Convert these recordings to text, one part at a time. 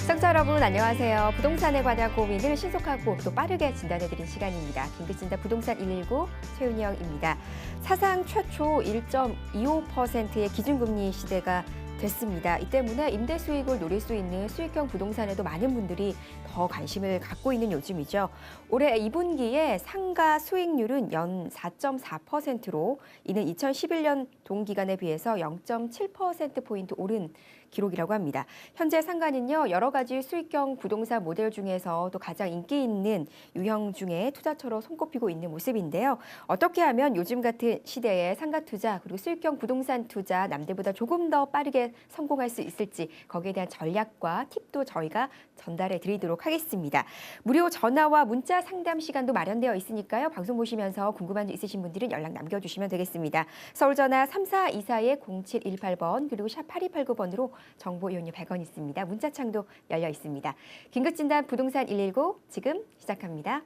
시청자 여러분 안녕하세요. 부동산에 관한 고민을 신속하고 또 빠르게 진단해드린 시간입니다. 긴급진단 부동산 119 최윤영입니다. 사상 최초 1.25%의 기준금리 시대가 됐습니다. 이 때문에 임대 수익을 노릴 수 있는 수익형 부동산에도 많은 분들이 더 관심을 갖고 있는 요즘이죠. 올해 2분기에 상가 수익률은 연 4.4%로 이는 2011년 동기간에 비해서 0.7%포인트 오른 기록이라고 합니다. 현재 상가는요, 여러 가지 수익형 부동산 모델 중에서 또 가장 인기 있는 유형 중에 투자처로 손꼽히고 있는 모습인데요. 어떻게 하면 요즘 같은 시대에 상가 투자 그리고 수익형 부동산 투자 남들보다 조금 더 빠르게 성공할 수 있을지 거기에 대한 전략과 팁도 저희가 전달해 드리도록 하겠습니다. 무료 전화와 문자 상담 시간도 마련되어 있으니까요. 방송 보시면서 궁금한 점 있으신 분들은 연락 남겨주시면 되겠습니다. 서울전화 3424-0718번 그리고 샵 8289번으로 정보 이용료 100원 있습니다. 문자창도 열려 있습니다. 긴급진단 부동산 119 지금 시작합니다.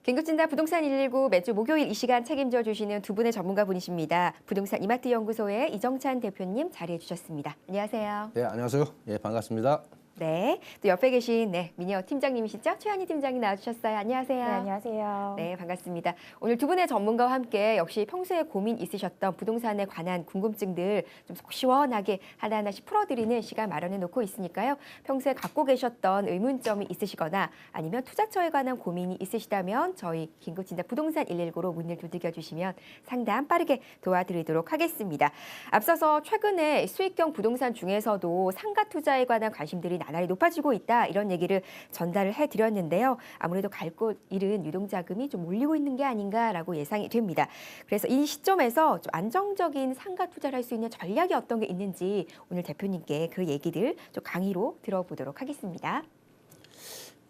긴급진단 부동산 119 매주 목요일 이 시간 책임져 주시는 두 분의 전문가 분이십니다. 부동산 이마트 연구소의 이정찬 대표님 자리해 주셨습니다. 안녕하세요. 네, 안녕하세요. 예, 반갑습니다. 네, 또 옆에 계신 미니어 팀장님이시죠? 최한희 팀장님 나와주셨어요. 안녕하세요. 네, 안녕하세요. 네, 반갑습니다. 오늘 두 분의 전문가와 함께 역시 평소에 고민 있으셨던 부동산에 관한 궁금증들 좀 속 시원하게 하나하나씩 풀어드리는 시간 마련해 놓고 있으니까요. 평소에 갖고 계셨던 의문점이 있으시거나 아니면 투자처에 관한 고민이 있으시다면 저희 긴급진단 부동산 119로 문을 두들겨 주시면 상담 빠르게 도와드리도록 하겠습니다. 앞서서 최근에 수익형 부동산 중에서도 상가 투자에 관한 관심들이 나날이 높아지고 있다 이런 얘기를 전달을 해드렸는데요. 아무래도 갈 곳 잃은 유동자금이 좀 몰리고 있는 게 아닌가라고 예상이 됩니다. 그래서 이 시점에서 좀 안정적인 상가 투자를 할 수 있는 전략이 어떤 게 있는지 오늘 대표님께 그 얘기들 좀 강의로 들어보도록 하겠습니다.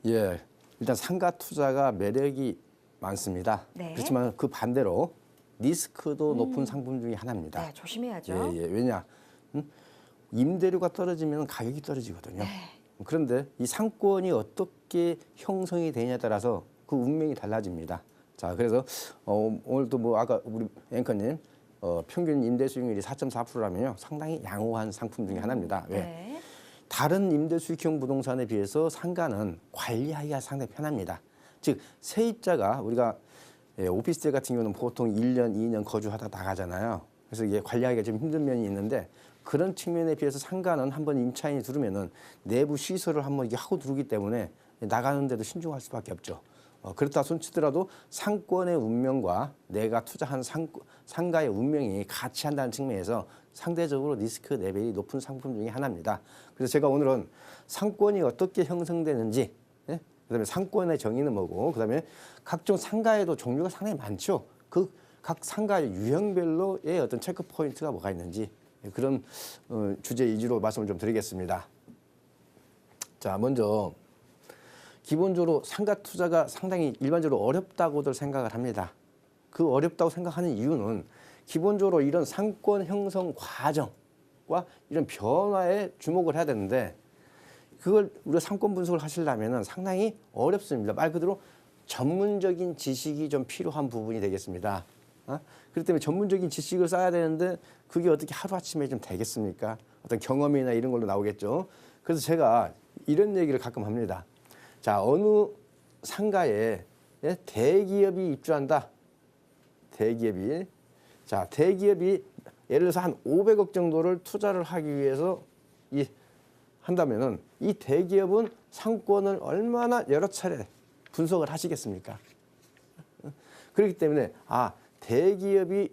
예, 일단 상가 투자가 매력이 많습니다. 네. 그렇지만 그 반대로 리스크도 높은 상품 중에 하나입니다. 네, 조심해야죠. 예, 왜냐? 임대료가 떨어지면 가격이 떨어지거든요. 네. 그런데 이 상권이 어떻게 형성이 되냐에 따라서 그 운명이 달라집니다. 자, 그래서 오늘도 뭐 아까 우리 앵커님 평균 임대 수익률이 4.4%라면요, 상당히 양호한 상품 중에 하나입니다. 왜? 네. 다른 임대 수익형 부동산에 비해서 상가는 관리하기가 상당히 편합니다. 즉 세입자가 우리가 오피스텔 같은 경우는 보통 1년, 2년 거주하다 나가잖아요. 그래서 이게 관리하기가 좀 힘든 면이 있는데 그런 측면에 비해서 상가는 한번 임차인이 들으면은 내부 시설을 한번 이게 하고 들어오기 때문에 나가는데도 신중할 수밖에 없죠. 그렇다 손치더라도 상권의 운명과 내가 투자한 상가의 운명이 같이 한다는 측면에서 상대적으로 리스크 레벨이 높은 상품 중에 하나입니다. 그래서 제가 오늘은 상권이 어떻게 형성되는지, 예? 그다음에 상권의 정의는 뭐고, 그다음에 각종 상가에도 종류가 상당히 많죠. 그 각 상가의 유형별로의 어떤 체크 포인트가 뭐가 있는지 그런 주제 위주로 말씀을 좀 드리겠습니다. 자, 먼저 기본적으로 상가 투자가 상당히 일반적으로 어렵다고들 생각을 합니다. 그 어렵다고 생각하는 이유는 기본적으로 이런 상권 형성 과정과 이런 변화에 주목을 해야 되는데 그걸 우리가 상권 분석을 하시려면 상당히 어렵습니다. 말 그대로 전문적인 지식이 좀 필요한 부분이 되겠습니다. 그렇기 때문에 전문적인 지식을 쌓아야 되는데 그게 어떻게 하루아침에 좀 되겠습니까? 어떤 경험이나 이런 걸로 나오겠죠. 그래서 제가 이런 얘기를 가끔 합니다. 자, 어느 상가에 대기업이 입주한다. 대기업이. 자, 대기업이 예를 들어서 한 500억 정도를 투자를 하기 위해서 한다면은 이 대기업은 상권을 얼마나 여러 차례 분석을 하시겠습니까? 그렇기 때문에 대기업이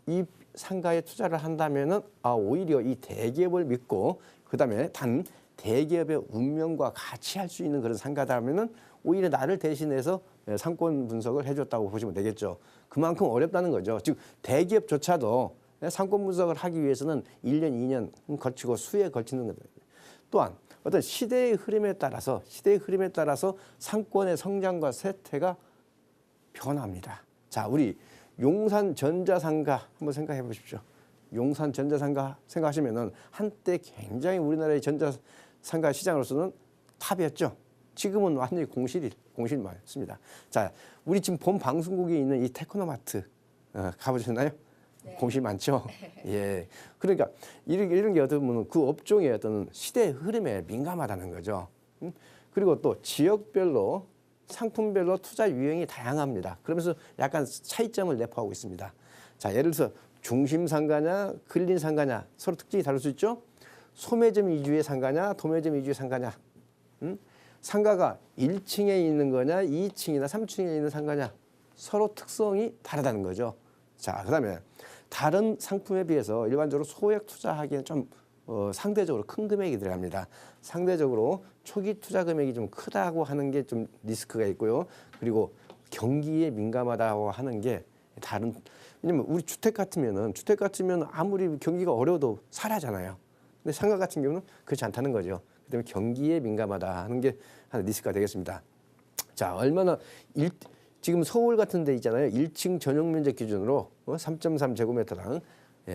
이 상가에 투자를 한다면은 오히려 이 대기업을 믿고 그다음에 단 대기업의 운명과 같이 할 수 있는 그런 상가다면은 오히려 나를 대신해서 상권 분석을 해줬다고 보시면 되겠죠. 그만큼 어렵다는 거죠. 즉 대기업조차도 상권 분석을 하기 위해서는 1년, 2년 걸치고 수에 걸치는 거죠. 또한 어떤 시대의 흐름에 따라서 상권의 성장과 쇠퇴가 변합니다. 자, 우리 용산 전자상가 한번 생각해 보십시오. 용산 전자상가 생각하시면은 한때 굉장히 우리나라의 전자상가 시장으로서는 탑이었죠. 지금은 완전히 공실 많습니다. 자, 우리 지금 본 방송국에 있는 이 테크노마트 가보셨나요? 네. 공실 많죠. 예. 그러니까 이런 게 어떻게 보면 그 업종의 어떤 시대의 흐름에 민감하다는 거죠. 그리고 또 지역별로 상품별로 투자 유형이 다양합니다. 그러면서 약간 차이점을 내포하고 있습니다. 자, 예를 들어서 중심 상가냐, 근린 상가냐 서로 특징이 다를 수 있죠. 소매점 위주의 상가냐, 도매점 위주의 상가냐. 상가가 1층에 있는 거냐, 2층이나 3층에 있는 상가냐 서로 특성이 다르다는 거죠. 자, 그다음에 다른 상품에 비해서 일반적으로 소액 투자하기에는 좀 상대적으로 큰 금액이 들어갑니다. 상대적으로 초기 투자 금액이 좀 크다고 하는 게 좀 리스크가 있고요. 그리고 경기에 민감하다고 하는 게 다른, 왜냐면 우리 주택 같으면 아무리 경기가 어려워도 살아잖아요. 근데 상가 같은 경우는 그렇지 않다는 거죠. 그다음에 경기에 민감하다 하는 게 하나 리스크가 되겠습니다. 자, 지금 서울 같은 데 있잖아요. 1층 전용 면적 기준으로 3.3제곱미터당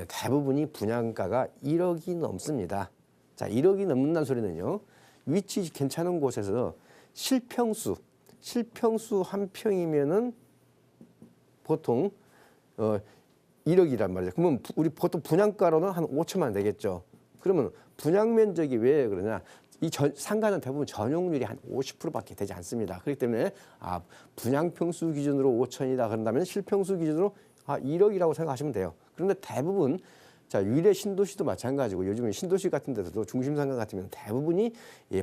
대부분이 분양가가 1억이 넘습니다. 자, 1억이 넘는다는 소리는요. 위치 괜찮은 곳에서 실평수 한 평이면은 보통 1억이란 말이죠. 그러면 우리 보통 분양가로는 한 5천만 원 되겠죠. 그러면 분양 면적이 왜 그러냐? 상가는 대부분 전용률이 한 50%밖에 되지 않습니다. 그렇기 때문에 분양 평수 기준으로 5천이다 그런다면 실평수 기준으로 1억이라고 생각하시면 돼요. 그런데 대부분 위례 신도시도 마찬가지고 요즘은 신도시 같은 데서도 중심 상가 같으면 대부분이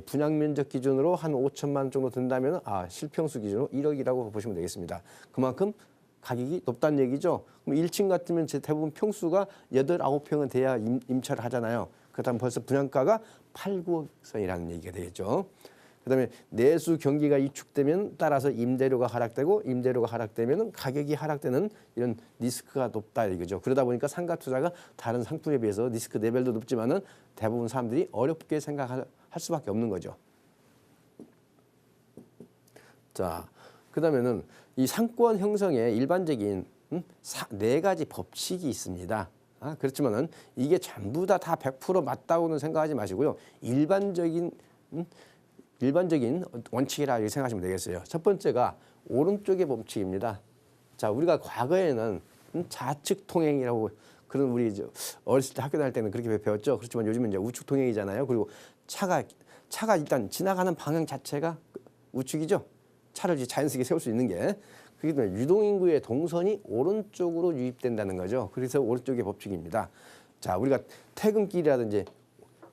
분양 면적 기준으로 한 5천만 원 정도 든다면 실평수 기준으로 1억이라고 보시면 되겠습니다. 그만큼 가격이 높다는 얘기죠. 그럼 1층 같으면 대부분 평수가 8, 9평은 돼야 임차를 하잖아요. 그렇다면 벌써 분양가가 8, 9억선이라는 얘기가 되겠죠. 그다음에 내수 경기가 위축되면 따라서 임대료가 하락되면 가격이 하락되는 이런 리스크가 높다 이거죠. 그러다 보니까 상가 투자가 다른 상품에 비해서 리스크 레벨도 높지만은 대부분 사람들이 어렵게 생각할 수밖에 없는 거죠. 자, 그다음에는 이 상권 형성의 일반적인 4가지 법칙이 있습니다. 그렇지만은 이게 전부 다 100% 맞다고는 생각하지 마시고요. 일반적인 원칙이라 이렇게 생각하시면 되겠어요. 첫 번째가 오른쪽의 법칙입니다. 자, 우리가 과거에는 좌측 통행이라고 그런 우리 어렸을 때 학교 다닐 때는 그렇게 배웠죠. 그렇지만 요즘은 이제 우측 통행이잖아요. 그리고 차가 일단 지나가는 방향 자체가 우측이죠. 차를 이제 자연스럽게 세울 수 있는 게. 그렇기 때문에 유동인구의 동선이 오른쪽으로 유입된다는 거죠. 그래서 오른쪽의 법칙입니다. 자, 우리가 퇴근길이라든지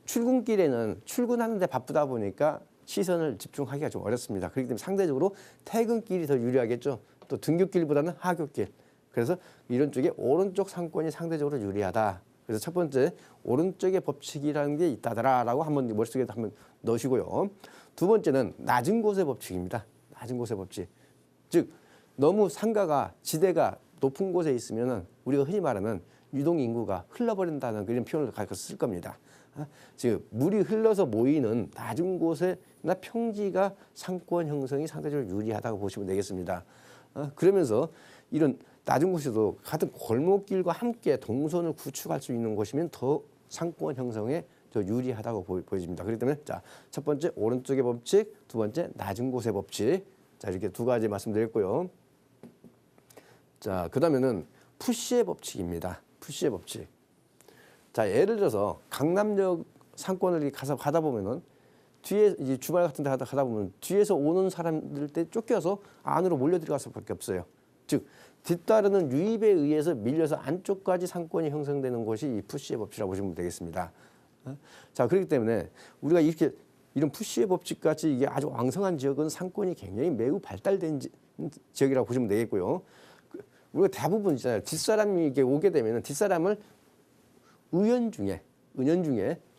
출근길에는 출근하는데 바쁘다 보니까 시선을 집중하기가 좀 어렵습니다. 그렇기 때문에 상대적으로 퇴근길이 더 유리하겠죠. 또 등굣길보다는 하굣길. 그래서 이런 쪽에 오른쪽 상권이 상대적으로 유리하다. 그래서 첫 번째 오른쪽의 법칙이라는 게 있다더라라고 한번 머릿속에 한번 넣으시고요. 두 번째는 낮은 곳의 법칙입니다. 낮은 곳의 법칙. 즉 너무 상가가 지대가 높은 곳에 있으면은 우리가 흔히 말하는 유동 인구가 흘러버린다는 그런 표현을 가지고 쓸 겁니다. 즉 물이 흘러서 모이는 낮은 곳에나 평지가 상권 형성이 상대적으로 유리하다고 보시면 되겠습니다. 그러면서 이런 낮은 곳에도 같은 골목길과 함께 동선을 구축할 수 있는 곳이면 더 상권 형성에 더 유리하다고 보여집니다. 그렇기 때문에 자, 첫 번째 오른쪽의 법칙, 두 번째 낮은 곳의 법칙. 자, 이렇게 두 가지 말씀드렸고요. 자, 그다음에는 푸시의 법칙입니다. 푸시의 법칙. 자, 예를 들어서 강남역 상권을 가다 보면은 뒤에 이제 주말 같은 데 가다 보면 뒤에서 오는 사람들 때 쫓겨서 안으로 몰려 들어갈 수밖에 없어요. 즉 뒤따르는 유입에 의해서 밀려서 안쪽까지 상권이 형성되는 곳이 이 푸시의 법칙이라고 보시면 되겠습니다. 자, 그렇기 때문에 우리가 이런 푸시의 법칙같이 이게 아주 왕성한 지역은 상권이 굉장히 매우 발달된 지역이라고 보시면 되겠고요. 우리가 대부분 있잖아요. 뒷사람이 이게 오게 되면은 뒷사람을 은연중에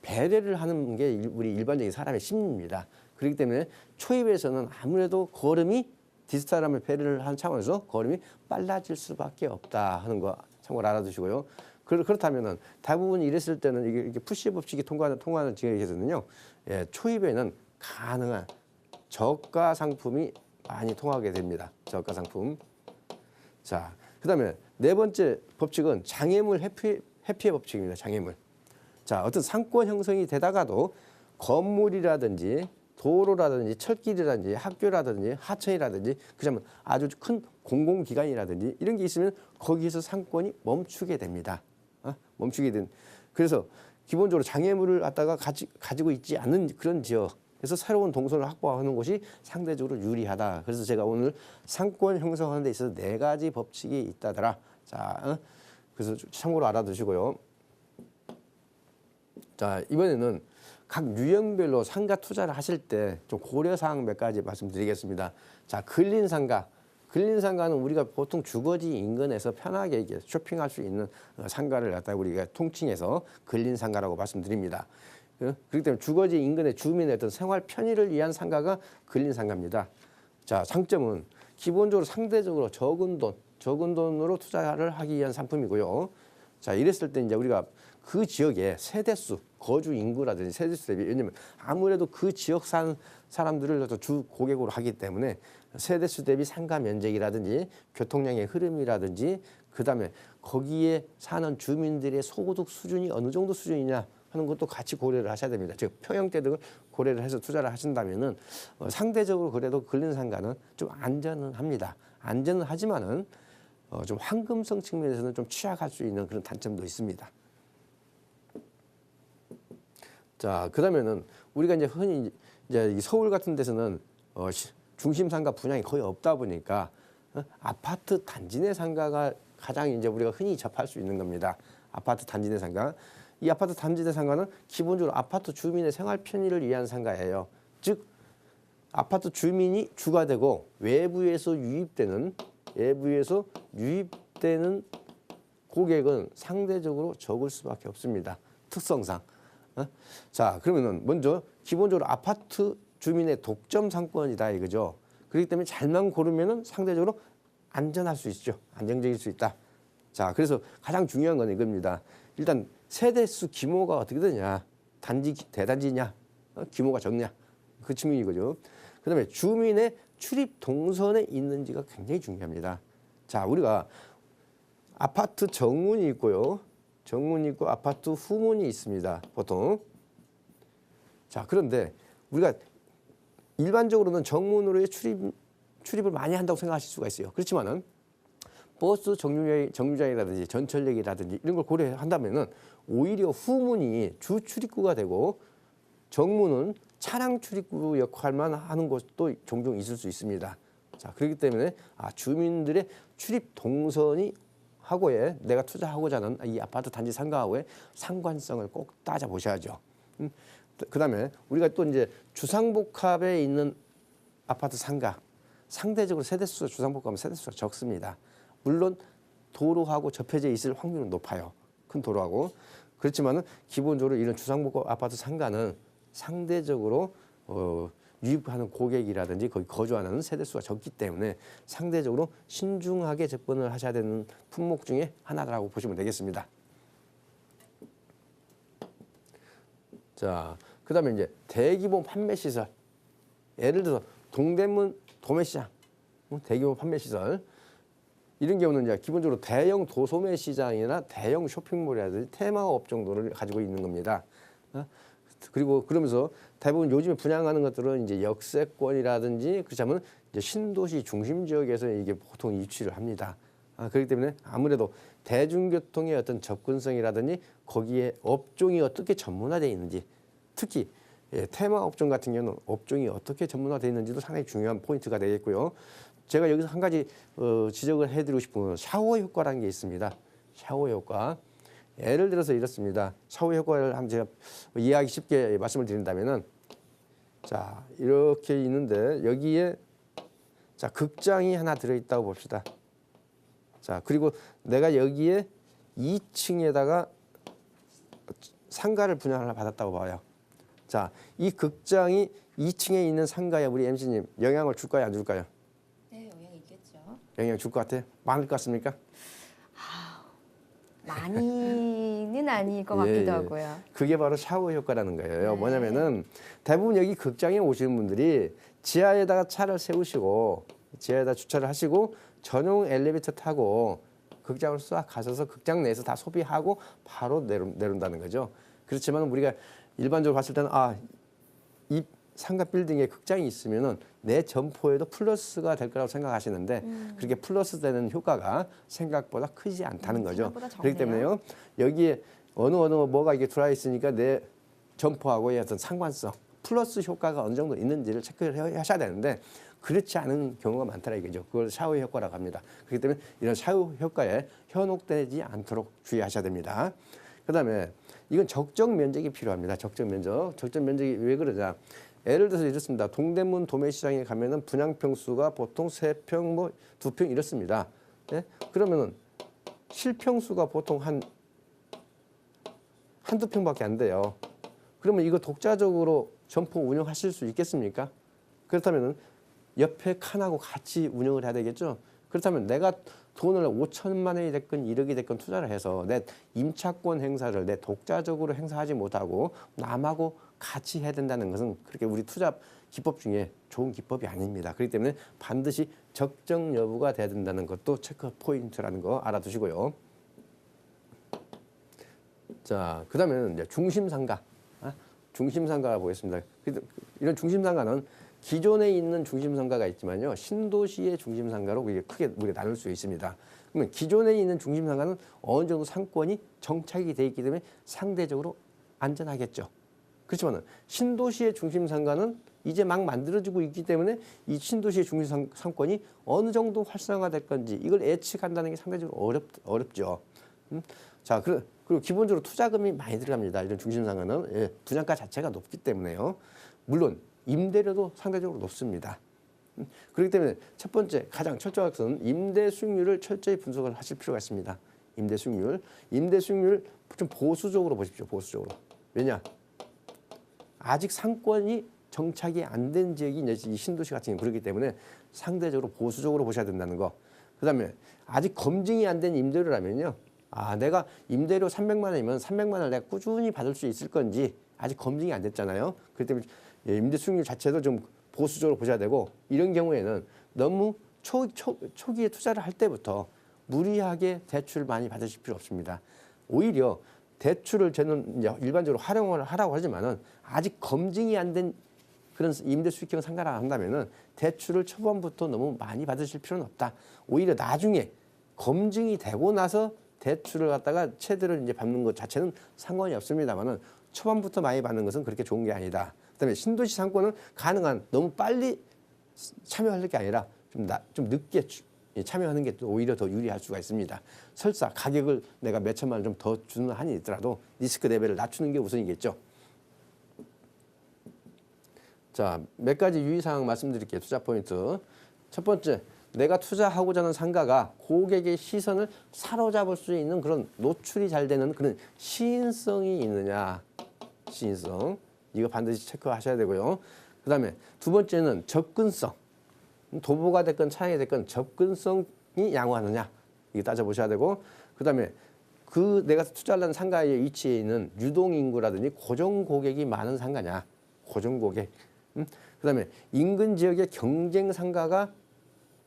배려를 하는 게 우리 일반적인 사람의 심리입니다. 그렇기 때문에 초입에서는 아무래도 걸음이 뒷사람을 배려를 하는 차원에서 걸음이 빨라질 수밖에 없다 하는 거 참고로 알아두시고요. 그렇다면은 대부분 이랬을 때는 이게 푸시 법칙이 통과하는 지역에서는요, 초입에는 가능한 저가 상품이 많이 통하게 됩니다. 저가 상품. 자, 그다음에 네 번째 법칙은 장애물 회피의 법칙입니다. 장애물. 자, 어떤 상권 형성이 되다가도 건물이라든지 도로라든지 철길이라든지 학교라든지 하천이라든지 그러면 아주 큰 공공기관이라든지 이런 게 있으면 거기에서 상권이 멈추게 됩니다. 멈추게 된. 그래서 기본적으로 장애물을 갖다가 가지고 있지 않는 그런 지역. 그래서 새로운 동선을 확보하는 것이 상대적으로 유리하다. 그래서 제가 오늘 상권 형성하는 데 있어서 4가지 법칙이 있다더라. 자, 그래서 참고로 알아두시고요. 자, 이번에는 각 유형별로 상가 투자를 하실 때 좀 고려사항 몇 가지 말씀드리겠습니다. 자, 근린상가. 근린상가는 우리가 보통 주거지 인근에서 편하게 이렇게 쇼핑할 수 있는 상가를 갖다가 우리가 통칭해서 근린상가라고 말씀드립니다. 그렇기 때문에 주거지 인근의 주민의 어떤 생활 편의를 위한 상가가 근린상가입니다. 자, 장점은 기본적으로 상대적으로 적은 돈으로 투자를 하기 위한 상품이고요. 자, 이랬을 때 이제 우리가 그 지역의 세대수, 거주 인구라든지 세대수 대비, 왜냐면 아무래도 그 지역 산 사람들을 주 고객으로 하기 때문에 세대수 대비 상가 면적이라든지 교통량의 흐름이라든지 그다음에 거기에 사는 주민들의 소득 수준이 어느 정도 수준이냐 하는 것도 같이 고려를 하셔야 됩니다. 즉 평형제 등을 고려를 해서 투자를 하신다면은 상대적으로 그래도 근린상가는 좀 안전은 합니다. 안전은 하지만은 좀 황금성 측면에서는 좀 취약할 수 있는 그런 단점도 있습니다. 자, 그다음에는 우리가 이제 흔히 이제 서울 같은 데서는 중심 상가 분양이 거의 없다 보니까 아파트 단지 내 상가가 가장 이제 우리가 흔히 접할 수 있는 겁니다. 아파트 단지 내 상가. 이 아파트 단지 내 상가는 기본적으로 아파트 주민의 생활 편의를 위한 상가예요. 즉 아파트 주민이 주가 되고 외부에서 유입되는 고객은 상대적으로 적을 수밖에 없습니다. 특성상. 자, 그러면은 먼저 기본적으로 아파트 주민의 독점 상권이다 이거죠. 그렇기 때문에 잘만 고르면은 상대적으로 안전할 수 있죠. 안정적일 수 있다. 자, 그래서 가장 중요한 건 이겁니다. 일단 세대수 규모가 어떻게 되냐, 단지 대단지냐, 규모가 적냐, 그 측면이 거죠. 그다음에 주민의 출입 동선에 있는지가 굉장히 중요합니다. 자, 우리가 아파트 정문이 있고요. 정문이 있고 아파트 후문이 있습니다. 보통. 자, 그런데 우리가 일반적으로는 정문으로의 출입을 많이 한다고 생각하실 수가 있어요. 그렇지만은 버스 정류장이라든지 전철역이라든지 이런 걸 고려한다면은 오히려 후문이 주 출입구가 되고 정문은 차량 출입구 역할만 하는 곳도 종종 있을 수 있습니다. 자, 그렇기 때문에 주민들의 출입 동선이 하고에 내가 투자하고자 하는 이 아파트 단지 상가하고의 상관성을 꼭 따져보셔야죠. 그다음에 우리가 또 이제 주상복합에 있는 아파트 상가, 상대적으로 세대수가 주상복합은 세대수가 적습니다. 물론 도로하고 접해져 있을 확률은 높아요. 큰 도로하고. 그렇지만은 기본적으로 이런 주상복합 아파트 상가는 상대적으로 유입하는 고객이라든지 거기 거주하는 세대수가 적기 때문에 상대적으로 신중하게 접근을 하셔야 되는 품목 중에 하나라고 보시면 되겠습니다. 자, 그다음에 이제 대규모 판매 시설. 예를 들어서 동대문 도매시장, 대규모 판매 시설. 이런 경우는 이제 기본적으로 대형 도소매 시장이나 대형 쇼핑몰이라든지 테마업 정도를 가지고 있는 겁니다. 그리고 그러면서 대부분 요즘에 분양하는 것들은 이제 역세권이라든지 그렇지 않으면 이제 신도시 중심 지역에서 이게 보통 위치를 합니다. 그렇기 때문에 아무래도 대중교통의 어떤 접근성이라든지 거기에 업종이 어떻게 전문화되어 있는지, 특히 테마 업종 같은 경우는 업종이 어떻게 전문화되어 있는지도 상당히 중요한 포인트가 되겠고요. 제가 여기서 한 가지 지적을 해드리고 싶은 건 샤워 효과라는 게 있습니다. 샤워 효과. 예를 들어서 이렇습니다. 샤워 효과를 한번 제가 이해하기 쉽게 말씀을 드린다면은, 자, 이렇게 있는데 여기에 자, 극장이 하나 들어있다고 봅시다. 자, 그리고 내가 여기에 2층에다가 상가를 분양을 받았다고 봐요. 자, 이 극장이 2층에 있는 상가에 우리 MC님 영향을 줄까요, 안 줄까요? 네, 영향이 있겠죠. 영향 줄 것 같아요? 많을 것 같습니까? 많이는 아닐 것 같기도 하고요. 그게 바로 샤워 효과라는 거예요. 네. 뭐냐면은 대부분 여기 극장에 오시는 분들이 지하에다가 차를 세우시고 지하에다 주차를 하시고 전용 엘리베이터 타고 극장을 싹 가셔서 극장 내에서 다 소비하고 바로 내려온다는 거죠. 그렇지만 우리가 일반적으로 봤을 때는 이 상가 빌딩에 극장이 있으면은 내 점포에도 플러스가 될 거라고 생각하시는데 그렇게 플러스 되는 효과가 생각보다 크지 않다는 거죠. 생각보다 적네요. 그렇기 때문에요. 여기에 어느 뭐가 이게 들어와 있으니까 내 점포하고의 어떤 상관성, 플러스 효과가 어느 정도 있는지를 체크를 하셔야 되는데 그렇지 않은 경우가 많더라 이거죠. 그걸 샤워 효과라고 합니다. 그렇기 때문에 이런 샤워 효과에 현혹되지 않도록 주의하셔야 됩니다. 그다음에 이건 적정 면적이 필요합니다. 적정 면적. 적정 면적이 왜 그러냐? 예를 들어서 이렇습니다. 동대문 도매시장에 가면은 분양평수가 보통 3평, 뭐 2평 이렇습니다. 예? 그러면은 실평수가 보통 한두 평밖에 안 돼요. 그러면 이거 독자적으로 점포 운영하실 수 있겠습니까? 그렇다면은 옆에 칸하고 같이 운영을 해야 되겠죠. 그렇다면 내가 돈을 5천만 원이 됐건 1억이 됐건 투자를 해서 내 임차권 행사를 내 독자적으로 행사하지 못하고 남하고 같이 해야 된다는 것은 그렇게 우리 투자 기법 중에 좋은 기법이 아닙니다. 그렇기 때문에 반드시 적정 여부가 돼야 된다는 것도 체크 포인트라는 거 알아두시고요. 자, 그다음에는 이제 중심상가. 중심상가 보겠습니다. 이런 중심상가는 기존에 있는 중심상가가 있지만요. 신도시의 중심상가로 크게 우리가 나눌 수 있습니다. 그러면 기존에 있는 중심상가는 어느 정도 상권이 정착이 돼 있기 때문에 상대적으로 안전하겠죠. 그렇지만 신도시의 중심상가는 이제 막 만들어지고 있기 때문에 이 신도시의 중심 상권이 어느 정도 활성화될 건지 이걸 예측한다는 게 상대적으로 어렵죠. 자, 그리고 기본적으로 투자금이 많이 들어갑니다. 이런 중심상가는 예, 분양가 자체가 높기 때문에요. 물론 임대료도 상대적으로 높습니다. 그렇기 때문에 첫 번째 가장 철저한 것은 임대 수익률을 철저히 분석을 하실 필요가 있습니다. 임대 수익률 좀 보수적으로 보십시오. 보수적으로. 왜냐? 아직 상권이 정착이 안 된 지역이 이제 이 신도시 같은 경우 그렇기 때문에 상대적으로 보수적으로 보셔야 된다는 거. 그다음에 아직 검증이 안 된 임대료라면요. 내가 임대료 300만 원이면 300만 원을 내가 꾸준히 받을 수 있을 건지 아직 검증이 안 됐잖아요. 그렇기 때문에 임대 수익률 자체도 좀 보수적으로 보셔야 되고 이런 경우에는 너무 초기에 투자를 할 때부터 무리하게 대출 많이 받으실 필요 없습니다. 오히려 대출을 저는 이제 일반적으로 활용을 하라고 하지만은 아직 검증이 안 된 그런 임대 수익형 상가라 한다면은 대출을 초반부터 너무 많이 받으실 필요는 없다. 오히려 나중에 검증이 되고 나서 대출을 갖다가 채들을 이제 받는 것 자체는 상관이 없습니다만은 초반부터 많이 받는 것은 그렇게 좋은 게 아니다. 그다음에 신도시 상권은 가능한 너무 빨리 참여할 게 아니라 좀 늦게 참여하는 게 오히려 더 유리할 수가 있습니다. 설사 가격을 내가 몇 천만 원 좀 더 주는 한이 있더라도 리스크 레벨을 낮추는 게 우선이겠죠. 자, 몇 가지 유의사항 말씀드릴게요. 투자 포인트. 첫 번째, 내가 투자하고자 하는 상가가 고객의 시선을 사로잡을 수 있는 그런 노출이 잘 되는 그런 시인성이 있느냐. 시인성. 이거 반드시 체크하셔야 되고요. 그다음에 두 번째는 접근성. 도보가 됐건 차량이 됐건 접근성이 양호하느냐. 이거 따져보셔야 되고 그다음에 내가 투자하려는 상가의 위치에 있는 유동인구라든지 고정 고객이 많은 상가냐. 고정 고객. 그다음에 인근 지역의 경쟁 상가가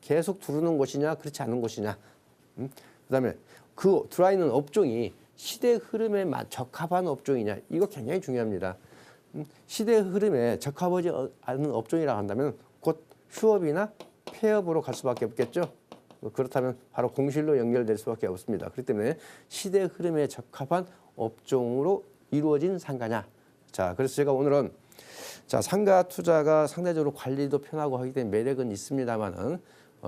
계속 들어오는 곳이냐 그렇지 않은 곳이냐. 그다음에 그 들어와 있는 업종이 시대 흐름에 적합한 업종이냐. 이거 굉장히 중요합니다. 시대 흐름에 적합하지 않은 업종이라고 한다면 곧 휴업이나 폐업으로 갈 수밖에 없겠죠. 그렇다면 바로 공실로 연결될 수밖에 없습니다. 그렇기 때문에 시대 흐름에 적합한 업종으로 이루어진 상가냐. 자, 그래서 제가 오늘은 상가 투자가 상대적으로 관리도 편하고 하기 때문에 매력은 있습니다만은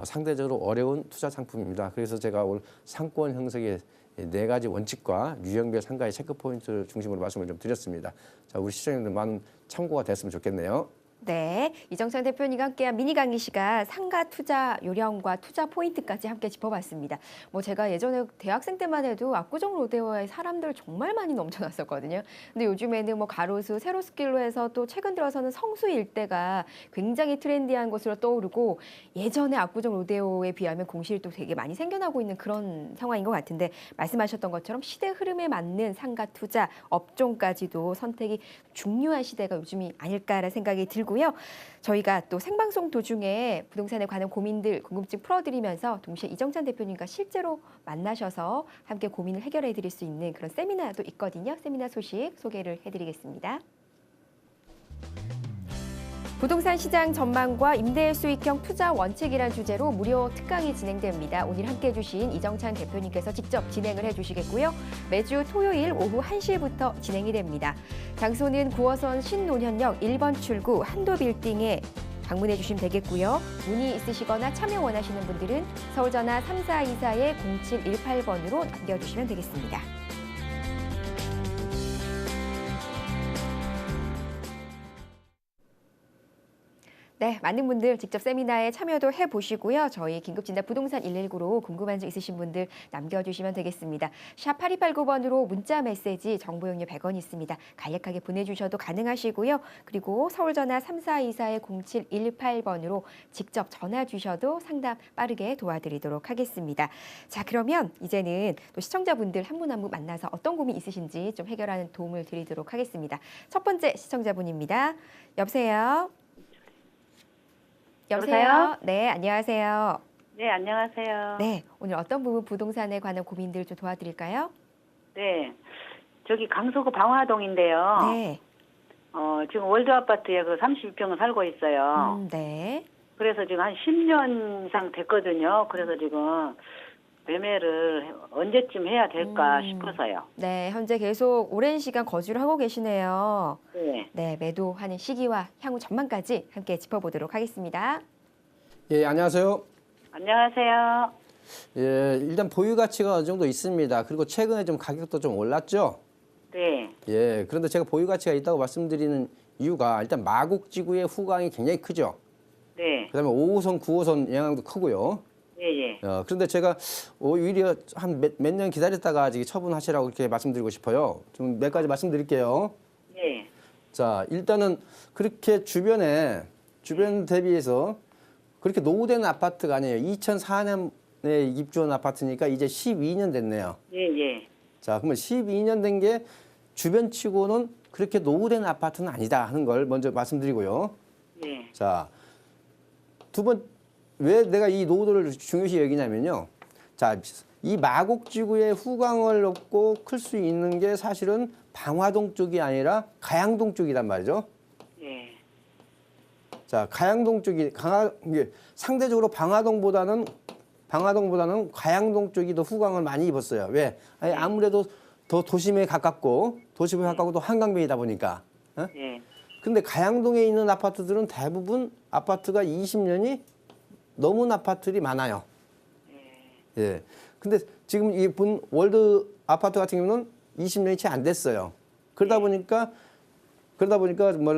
상대적으로 어려운 투자 상품입니다. 그래서 제가 오늘 상권 형성의 4가지 원칙과 유형별 상가의 체크 포인트를 중심으로 말씀을 좀 드렸습니다. 자, 우리 시청자분들 많은 참고가 됐으면 좋겠네요. 네, 이정찬 대표님과 함께한 미니 강의 시간 상가 투자 요령과 투자 포인트까지 함께 짚어봤습니다. 제가 예전에 대학생 때만 해도 압구정 로데오에 사람들 정말 많이 넘쳐났었거든요. 근데 요즘에는 가로수, 세로스길로 해서 또 최근 들어서는 성수 일대가 굉장히 트렌디한 곳으로 떠오르고 예전에 압구정 로데오에 비하면 공실도 되게 많이 생겨나고 있는 그런 상황인 것 같은데 말씀하셨던 것처럼 시대 흐름에 맞는 상가 투자 업종까지도 선택이 중요한 시대가 요즘이 아닐까라는 생각이 들고 저희가 또 생방송 도중에 부동산에 관한 고민들, 궁금증 풀어드리면서 동시에 이정찬 대표님과 실제로 만나셔서 함께 고민을 해결해 드릴 수 있는 그런 세미나도 있거든요. 세미나 소식 소개를 해드리겠습니다. 부동산 시장 전망과 임대 수익형 투자 원칙이란 주제로 무료 특강이 진행됩니다. 오늘 함께해 주신 이정찬 대표님께서 직접 진행을 해주시겠고요. 매주 토요일 오후 1시부터 진행이 됩니다. 장소는 9호선 신논현역 1번 출구 한도빌딩에 방문해 주시면 되겠고요. 문의 있으시거나 참여 원하시는 분들은 서울전화 3424-0718번으로 남겨주시면 되겠습니다. 네, 많은 분들 직접 세미나에 참여도 해보시고요. 저희 긴급진단 부동산 119로 궁금한 점 있으신 분들 남겨주시면 되겠습니다. 샵 8289번으로 문자 메시지 정보용료 100원 있습니다. 간략하게 보내주셔도 가능하시고요. 그리고 서울전화 3424-0718번으로 직접 전화 주셔도 상담 빠르게 도와드리도록 하겠습니다. 자, 그러면 이제는 또 시청자분들 한 분 한 분 만나서 어떤 고민 있으신지 좀 해결하는 도움을 드리도록 하겠습니다. 첫 번째 시청자분입니다. 여보세요? 여보세요? 네, 안녕하세요. 네, 안녕하세요. 네, 오늘 어떤 부분 부동산에 관한 고민들 좀 도와드릴까요? 네, 저기 강서구 방화동인데요. 네. 지금 월드아파트에 그 32평을 살고 있어요. 네. 그래서 지금 한 10년 이상 됐거든요. 그래서 지금 매매를 언제쯤 해야 될까 싶어서요. 네, 현재 계속 오랜 시간 거주를 하고 계시네요. 네. 네, 매도하는 시기와 향후 전망까지 함께 짚어보도록 하겠습니다. 예, 안녕하세요. 안녕하세요. 예, 일단 보유 가치가 어느 정도 있습니다. 그리고 최근에 좀 가격도 좀 올랐죠. 네. 예, 그런데 제가 보유 가치가 있다고 말씀드리는 이유가 일단 마곡지구의 후광이 굉장히 크죠. 네. 그다음에 5호선, 9호선 영향도 크고요. 예, 예. 그런데 제가 오히려 한 몇 년 기다렸다가 아직 처분하시라고 이렇게 말씀드리고 싶어요. 좀 몇 가지 말씀드릴게요. 예. 자, 일단은 그렇게 주변 대비해서 그렇게 노후된 아파트가 아니에요. 2004년에 입주한 아파트니까 이제 12년 됐네요. 예, 예. 자, 그러면 12년 된 게 주변치고는 그렇게 노후된 아파트는 아니다 하는 걸 먼저 말씀드리고요. 예. 자, 두 번, 왜 내가 이 노후도를 중요시 여기냐면요. 자, 이 마곡지구의 후광을 얻고 클 수 있는 게 사실은 방화동 쪽이 아니라 가양동 쪽이란 말이죠. 예. 자, 가양동 쪽이 이게 상대적으로 방화동보다는 가양동 쪽이 더 후광을 많이 입었어요. 왜? 아니, 아무래도 더 도심에 가깝고 또 한강변이다 보니까. 어? 예. 근데 가양동에 있는 아파트들은 대부분 아파트가 20년이 넘은 아파트들이 많아요. 예. 근데 지금 이 본 월드 아파트 같은 경우는 20년이 채 안 됐어요. 그러다 보니까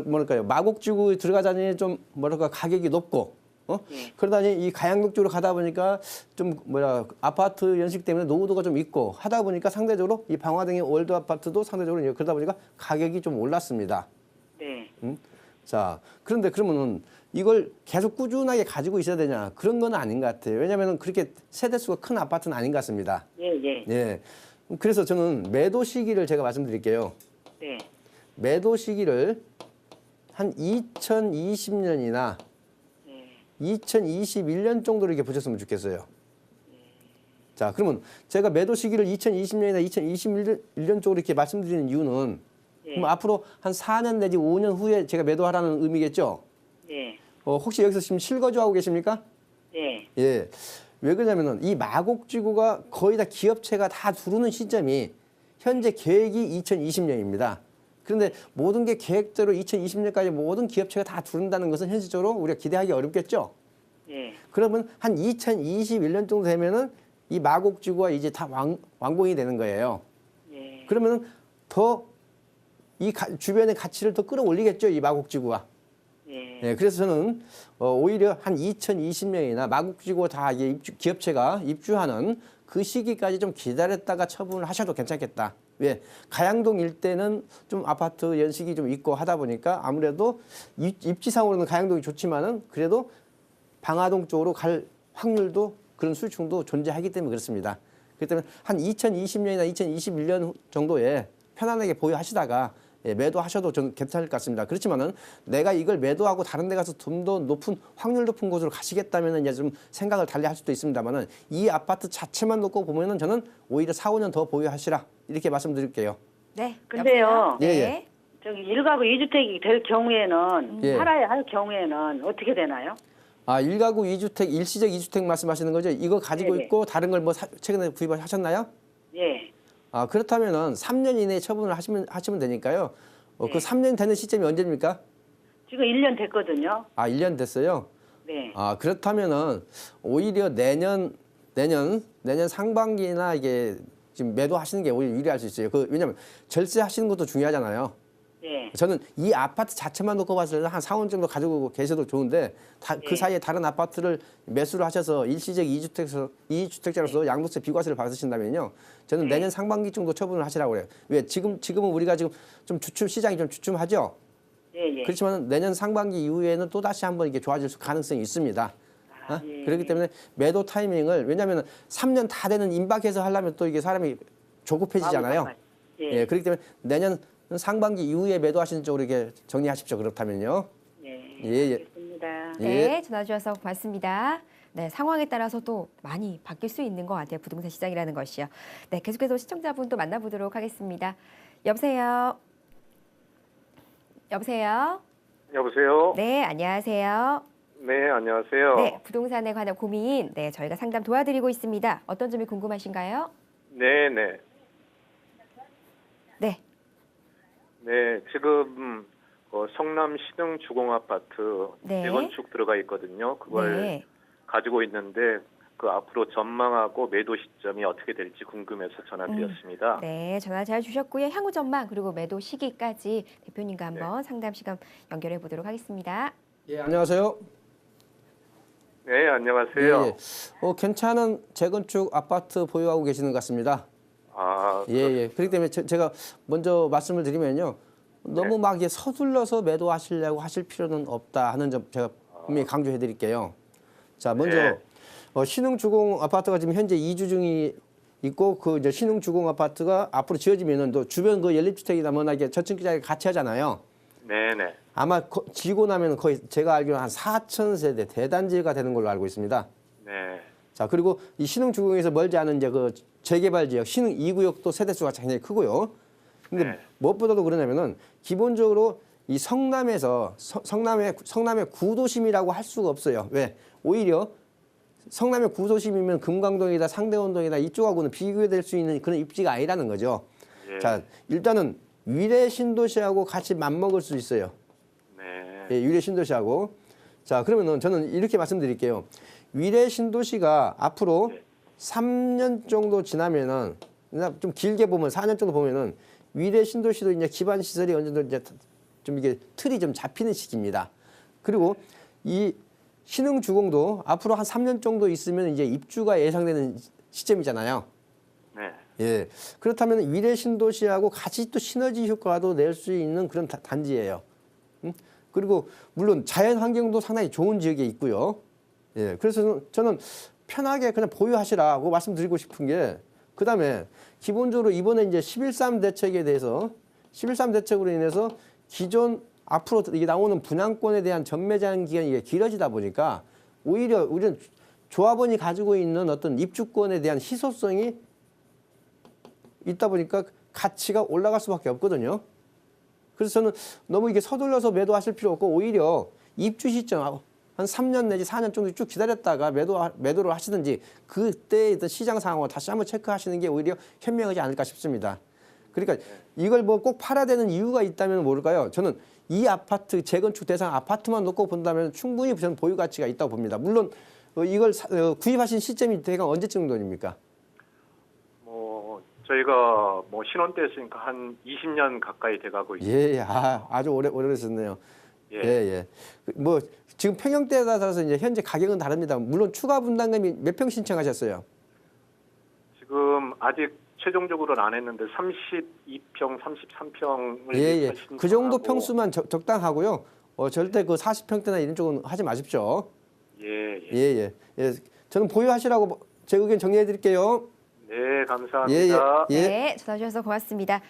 뭐랄까요? 마곡지구에 들어가자니 좀 뭐랄까 가격이 높고, 그러다니 이 가양동 쪽으로 가다 보니까 좀 아파트 연식 때문에 노후도가 좀 있고 하다 보니까 상대적으로 이 방화동의 월드 아파트도 상대적으로 그러다 보니까 가격이 좀 올랐습니다. 네. 자, 그런데 그러면은 이걸 계속 꾸준하게 가지고 있어야 되냐? 그런 건 아닌 것 같아요. 왜냐하면 그렇게 세대수가 큰 아파트는 아닌 것 같습니다. 예, 예. 예. 그래서 저는 매도 시기를 제가 말씀드릴게요. 네. 매도 시기를 한 2020년이나 2021년 정도로 이렇게 보셨으면 좋겠어요. 자, 그러면 제가 매도 시기를 2020년이나 2021년 쪽으로 이렇게 말씀드리는 이유는 그럼 앞으로 한 4년 내지 5년 후에 제가 매도하라는 의미겠죠? 예. 혹시 여기서 지금 실거주하고 계십니까? 예. 예. 왜 그러냐면은 이 마곡지구가 거의 다 기업체가 다 들어오는 시점이 현재 계획이 2020년입니다. 그런데 모든 게 계획대로 2020년까지 모든 기업체가 다 들어온다는 것은 현실적으로 우리가 기대하기 어렵겠죠? 예. 그러면 한 2021년 정도 되면은 이 마곡지구가 이제 다 완공이 되는 거예요. 예. 그러면은 더 이 주변의 가치를 더 끌어올리겠죠, 이 마곡지구가. 예. 예, 그래서 저는 오히려 한 2020년이나 마곡지구 다 이제 기업체가 입주하는 그 시기까지 좀 기다렸다가 처분을 하셔도 괜찮겠다. 왜? 가양동 일대는 좀 아파트 연식이 좀 있고 하다 보니까 아무래도 입지상으로는 가양동이 좋지만은 그래도 방화동 쪽으로 갈 확률도 그런 수요층도 존재하기 때문에 그렇습니다. 그렇기 때문에 한 2020년이나 2021년 정도에 편안하게 보유하시다가 매도하셔도 저는 괜찮을 것 같습니다. 그렇지만은 내가 이걸 매도하고 다른 데 가서 좀 더 높은 확률 높은 곳으로 가시겠다면은 이제 좀 생각을 달리 할 수도 있습니다만은 이 아파트 자체만 놓고 보면은 저는 오히려 4, 5년 더 보유하시라 이렇게 말씀드릴게요. 네. 근데요. 여보세요? 예, 네. 저기 1가구 2주택이 될 경우에는 예. 살아야 할 경우에는 어떻게 되나요? 아, 1가구 2주택, 일시적 2주택 말씀하시는 거죠? 이거 가지고 네네. 있고 다른 걸 뭐 최근에 구입하셨나요? 예. 아, 그렇다면은 3년 이내에 처분을 하시면 되니까요. 그 네. 3년 되는 시점이 언제입니까? 지금 1년 됐거든요. 아, 1년 됐어요. 네. 아, 그렇다면은 오히려 내년 상반기나 이게 지금 매도하시는 게 오히려 유리할 수 있어요. 왜냐면 절세하시는 것도 중요하잖아요. 예. 저는 이 아파트 자체만 놓고 봤을 때 한 4원 정도 가지고 계셔도 좋은데 그 네. 사이에 다른 아파트를 매수를 하셔서 일시적 2주택자로서 양도세 비과세를 받으신다면요. 저는 내년 상반기 정도 처분을 하시라고 그래요. 왜 지금은 우리가 지금 좀 시장이 좀 주춤하죠. 예, 예. 그렇지만 내년 상반기 이후에는 또 다시 한번 이게 좋아질 가능성이 있습니다. 예. 그렇기 때문에 매도 타이밍을 왜냐하면 3년 다 되는 임박해서 하려면 또 이게 사람이 조급해지잖아요. 예. 예, 그렇기 때문에 내년 상반기 이후에 매도하시는 쪽으로 이렇게 정리하십시오. 그렇다면요. 예. 예, 예. 알겠습니다. 네, 전화 주셔서 고맙습니다. 네, 상황에 따라서 또 많이 바뀔 수 있는 것 같아요. 부동산 시장이라는 것이요. 네, 계속해서 시청자분 또 만나보도록 하겠습니다. 여보세요. 여보세요. 여보세요? 네, 안녕하세요. 네, 안녕하세요. 네, 부동산에 관한 고민, 네, 저희가 상담 도와드리고 있습니다. 어떤 점이 궁금하신가요? 네, 네. 네, 네, 지금 성남 신흥 주공 아파트 네. 재건축 들어가 있거든요. 그걸 네, 가지고 있는데 그 앞으로 전망하고 매도 시점이 어떻게 될지 궁금해서 전화드렸습니다. 네, 전화 잘 주셨고요. 향후 전망 그리고 매도 시기까지 대표님과 한번 상담 시간 연결해 보도록 하겠습니다. 예, 안녕하세요. 네, 안녕하세요. 예, 예. 괜찮은 재건축 아파트 보유하고 계시는 것 같습니다. 아, 예, 예. 그렇기 때문에 제가 먼저 말씀을 드리면요. 너무 네. 막 이게 서둘러서 매도하시려고 하실 필요는 없다 하는 점 제가 분명히 강조해 드릴게요. 자, 먼저 네. 신흥주공 아파트가 지금 현재 2주 중이 있고 그 이제 신흥주공 아파트가 앞으로 지어지면은 또 주변 그 연립주택이나 뭐나 이게 저층기자에 같이 하잖아요. 네, 네. 아마 지고 나면 거의 제가 알기로 한 4천 세대 대단지가 되는 걸로 알고 있습니다. 네. 자, 그리고 이 신흥주공에서 멀지 않은 이제 그 재개발 지역 신흥 2구역도 세대수가 굉장히 크고요. 근데 네. 무엇보다도 그러냐면은 기본적으로 이 성남의 구도심이라고 할 수가 없어요. 왜? 오히려 성남의 구도심이면 금강동이다 상대원동이다 이쪽하고는 비교될 수 있는 그런 입지가 아니라는 거죠. 예. 자, 일단은 위례 신도시하고 같이 맞먹을 수 있어요. 네. 예, 위례 신도시하고. 자, 그러면은 저는 이렇게 말씀드릴게요. 위례 신도시가 앞으로 네. 3년 정도 지나면은 그냥 좀 길게 보면 4년 정도 보면은 위례 신도시도 이제 기반 시설이 어느 정도 이제 좀 이게 틀이 좀 잡히는 시기입니다. 그리고 이 신흥주공도 앞으로 한 3년 정도 있으면 이제 입주가 예상되는 시점이잖아요. 네. 예. 그렇다면 위례 신도시하고 같이 또 시너지 효과도 낼 수 있는 그런 단지예요. 그리고 물론 자연 환경도 상당히 좋은 지역에 있고요. 예. 그래서 저는 편하게 그냥 보유하시라고 말씀드리고 싶은 게 그다음에 기본적으로 이번에 이제 11.3 대책에 대해서 11.3 대책으로 인해서 기존 앞으로 이게 나오는 분양권에 대한 전매 제한 기간이 이게 길어지다 보니까 오히려 우리는 조합원이 가지고 있는 어떤 입주권에 대한 희소성이 있다 보니까 가치가 올라갈 수밖에 없거든요. 그래서 저는 너무 이게 서둘러서 매도하실 필요 없고 오히려 입주 시점 한 3년 내지 4년 정도 쭉 기다렸다가 매도를 하시든지 그때의 어떤 시장 상황을 다시 한번 체크하시는 게 오히려 현명하지 않을까 싶습니다. 그러니까 이걸 뭐 꼭 팔아야 되는 이유가 있다면 모를까요? 저는 이 아파트 재건축 대상 아파트만 놓고 본다면 충분히 저는 보유 가치가 있다고 봅니다. 물론 이걸 구입하신 시점이 대강 언제쯤 정도입니까? 저희가 신혼 때 했으니까 한 20년 가까이 돼가고 있습니다. 예, 아주 오래되셨네요. 예. 예. 뭐 지금 평형대에 따라서 이제 현재 가격은 다릅니다. 물론 추가 분담금이 몇 평 신청하셨어요? 지금 아직 최종적으로는 안 했는데 32평, 33평을 예. 그 정도 평수만 적당하고요. 절대 그 40평대나 이런 쪽은 하지 마십시오. 예. 예. 저는 보유하시라고 제 의견 정리해 드릴게요. 네, 감사합니다. 예. 네, 전화 주셔서 고맙습니다.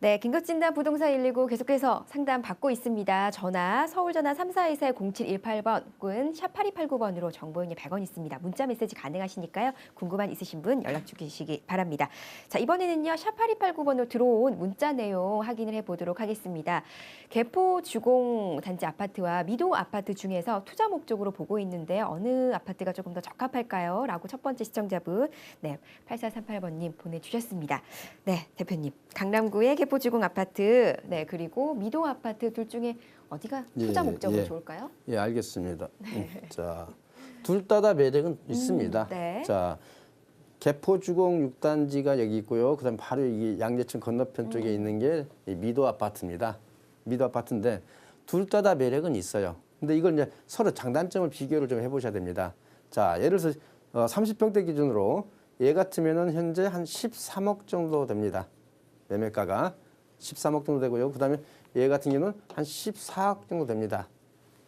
네, 긴급진단 부동산 119 계속해서 상담 받고 있습니다. 전화 서울전화 3424-0718번 혹은 샵 8289번으로 정보용이 100원 있습니다. 문자 메시지 가능하시니까요. 궁금한 있으신 분 연락 주시기 바랍니다. 자, 이번에는요. 샵 8289번으로 들어온 문자 내용 확인을 해보도록 하겠습니다. 개포 주공 단지 아파트와 미도 아파트 중에서 투자 목적으로 보고 있는데 어느 아파트가 조금 더 적합할까요? 라고 첫 번째 시청자분 8438번님 보내주셨습니다. 네, 대표님. 강남구의 개포주공 아파트, 네, 그리고 미도 아파트 둘 중에 어디가 투자 목적으로 좋을까요? 예, 알겠습니다. 자, 둘 다 매력은 있습니다. 네. 자, 개포주공 6단지가 여기 있고요. 그다음 바로 이 양재천 건너편 쪽에 있는 게 이 미도 아파트입니다. 미도 아파트인데 둘 다 매력은 있어요. 근데 이걸 이제 서로 장단점을 비교를 좀 해보셔야 됩니다. 자, 예를 들어서 30평대 기준으로 얘 같으면은 현재 한 13억 정도 됩니다. 매매가가 13억 정도 되고요. 그다음에 얘 같은 경우는 한 14억 정도 됩니다.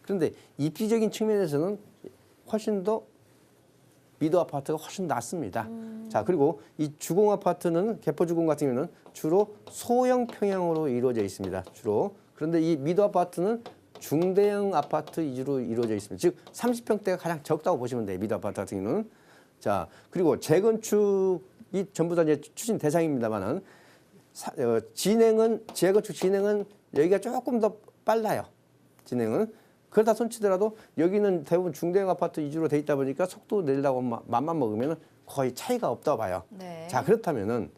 그런데 입지적인 측면에서는 훨씬 더 미도 아파트가 훨씬 낫습니다. 자, 그리고 이 주공 아파트는 개포 주공 같은 경우는 주로 소형 평형으로 이루어져 있습니다. 주로. 그런데 이 미도 아파트는 중대형 아파트 위주로 이루어져 있습니다. 즉 30평대가 가장 적다고 보시면 돼요. 미도 아파트 같은 경우는. 자, 그리고 재건축이 전부 다 이제 추진 대상입니다만은 재건축 진행은 여기가 조금 더 빨라요. 진행은. 그러다 손치더라도 여기는 대부분 중대형 아파트 위주로 돼 있다 보니까 속도 내리려고 맘만 먹으면 거의 차이가 없다고 봐요. 네. 자, 그렇다면은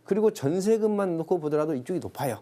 그리고 전세금만 놓고 보더라도 이쪽이 높아요.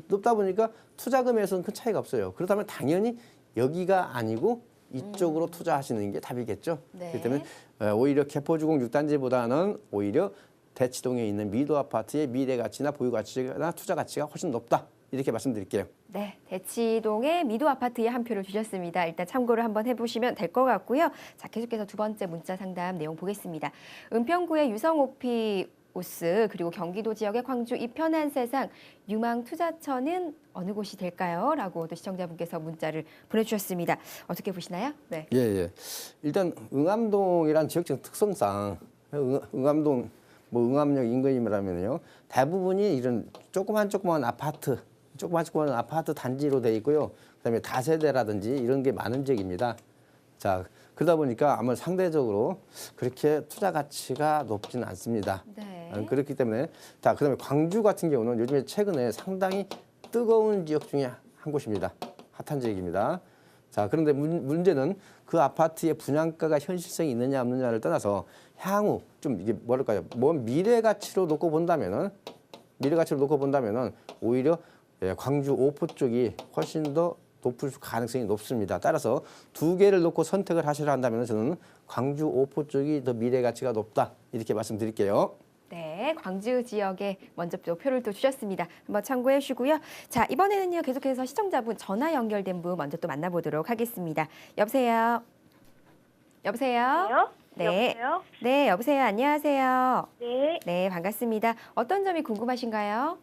높다 보니까 투자금에서는 큰 차이가 없어요. 그렇다면 당연히 여기가 아니고 이쪽으로 투자하시는 게 답이겠죠. 네. 그렇기 때문에 오히려 개포주공 6단지보다는 오히려 대치동에 있는 미도 아파트의 미래 가치나 보유 가치나 투자 가치가 훨씬 높다. 이렇게 말씀드릴게요. 네, 대치동의 미도 아파트에 한 표를 주셨습니다. 일단 참고를 한번 해보시면 될 것 같고요. 자, 계속해서 두 번째 문자 상담 내용 보겠습니다. 은평구의 유성오피우스 그리고 경기도 지역의 광주 이편한 세상 유망 투자처는 어느 곳이 될까요? 라고 또 시청자분께서 문자를 보내주셨습니다. 어떻게 보시나요? 네. 예. 일단 응암동이란 지역적 특성상 응암동 응암역 인근이라면요 대부분이 이런 조그만 아파트 단지로 돼 있고요. 그다음에 다세대라든지 이런 게 많은 지역입니다. 자, 그러다 보니까 아마 상대적으로 그렇게 투자 가치가 높지는 않습니다. 네. 그렇기 때문에 자, 그다음에 광주 같은 경우는 요즘에 최근에 상당히 뜨거운 지역 중에 한 곳입니다. 핫한 지역입니다. 자, 그런데 문제는 그 아파트의 분양가가 현실성이 있느냐 없느냐를 떠나서 향후 좀 이게 뭐랄까요? 미래 가치로 놓고 본다면은 오히려 광주 오포 쪽이 훨씬 더 높을 가능성이 높습니다. 따라서 두 개를 놓고 선택을 하셔야 한다면 저는 광주 오포 쪽이 더 미래 가치가 높다. 이렇게 말씀드릴게요. 네, 광주 지역에 먼저 또 표를 또 주셨습니다. 한번 참고해 주시고요. 자, 이번에는요 계속해서 시청자분 전화 연결된 분 먼저 또 만나보도록 하겠습니다. 여보세요. 여보세요? 네. 여보세요? 네, 여보세요. 안녕하세요. 네. 네, 반갑습니다. 어떤 점이 궁금하신가요?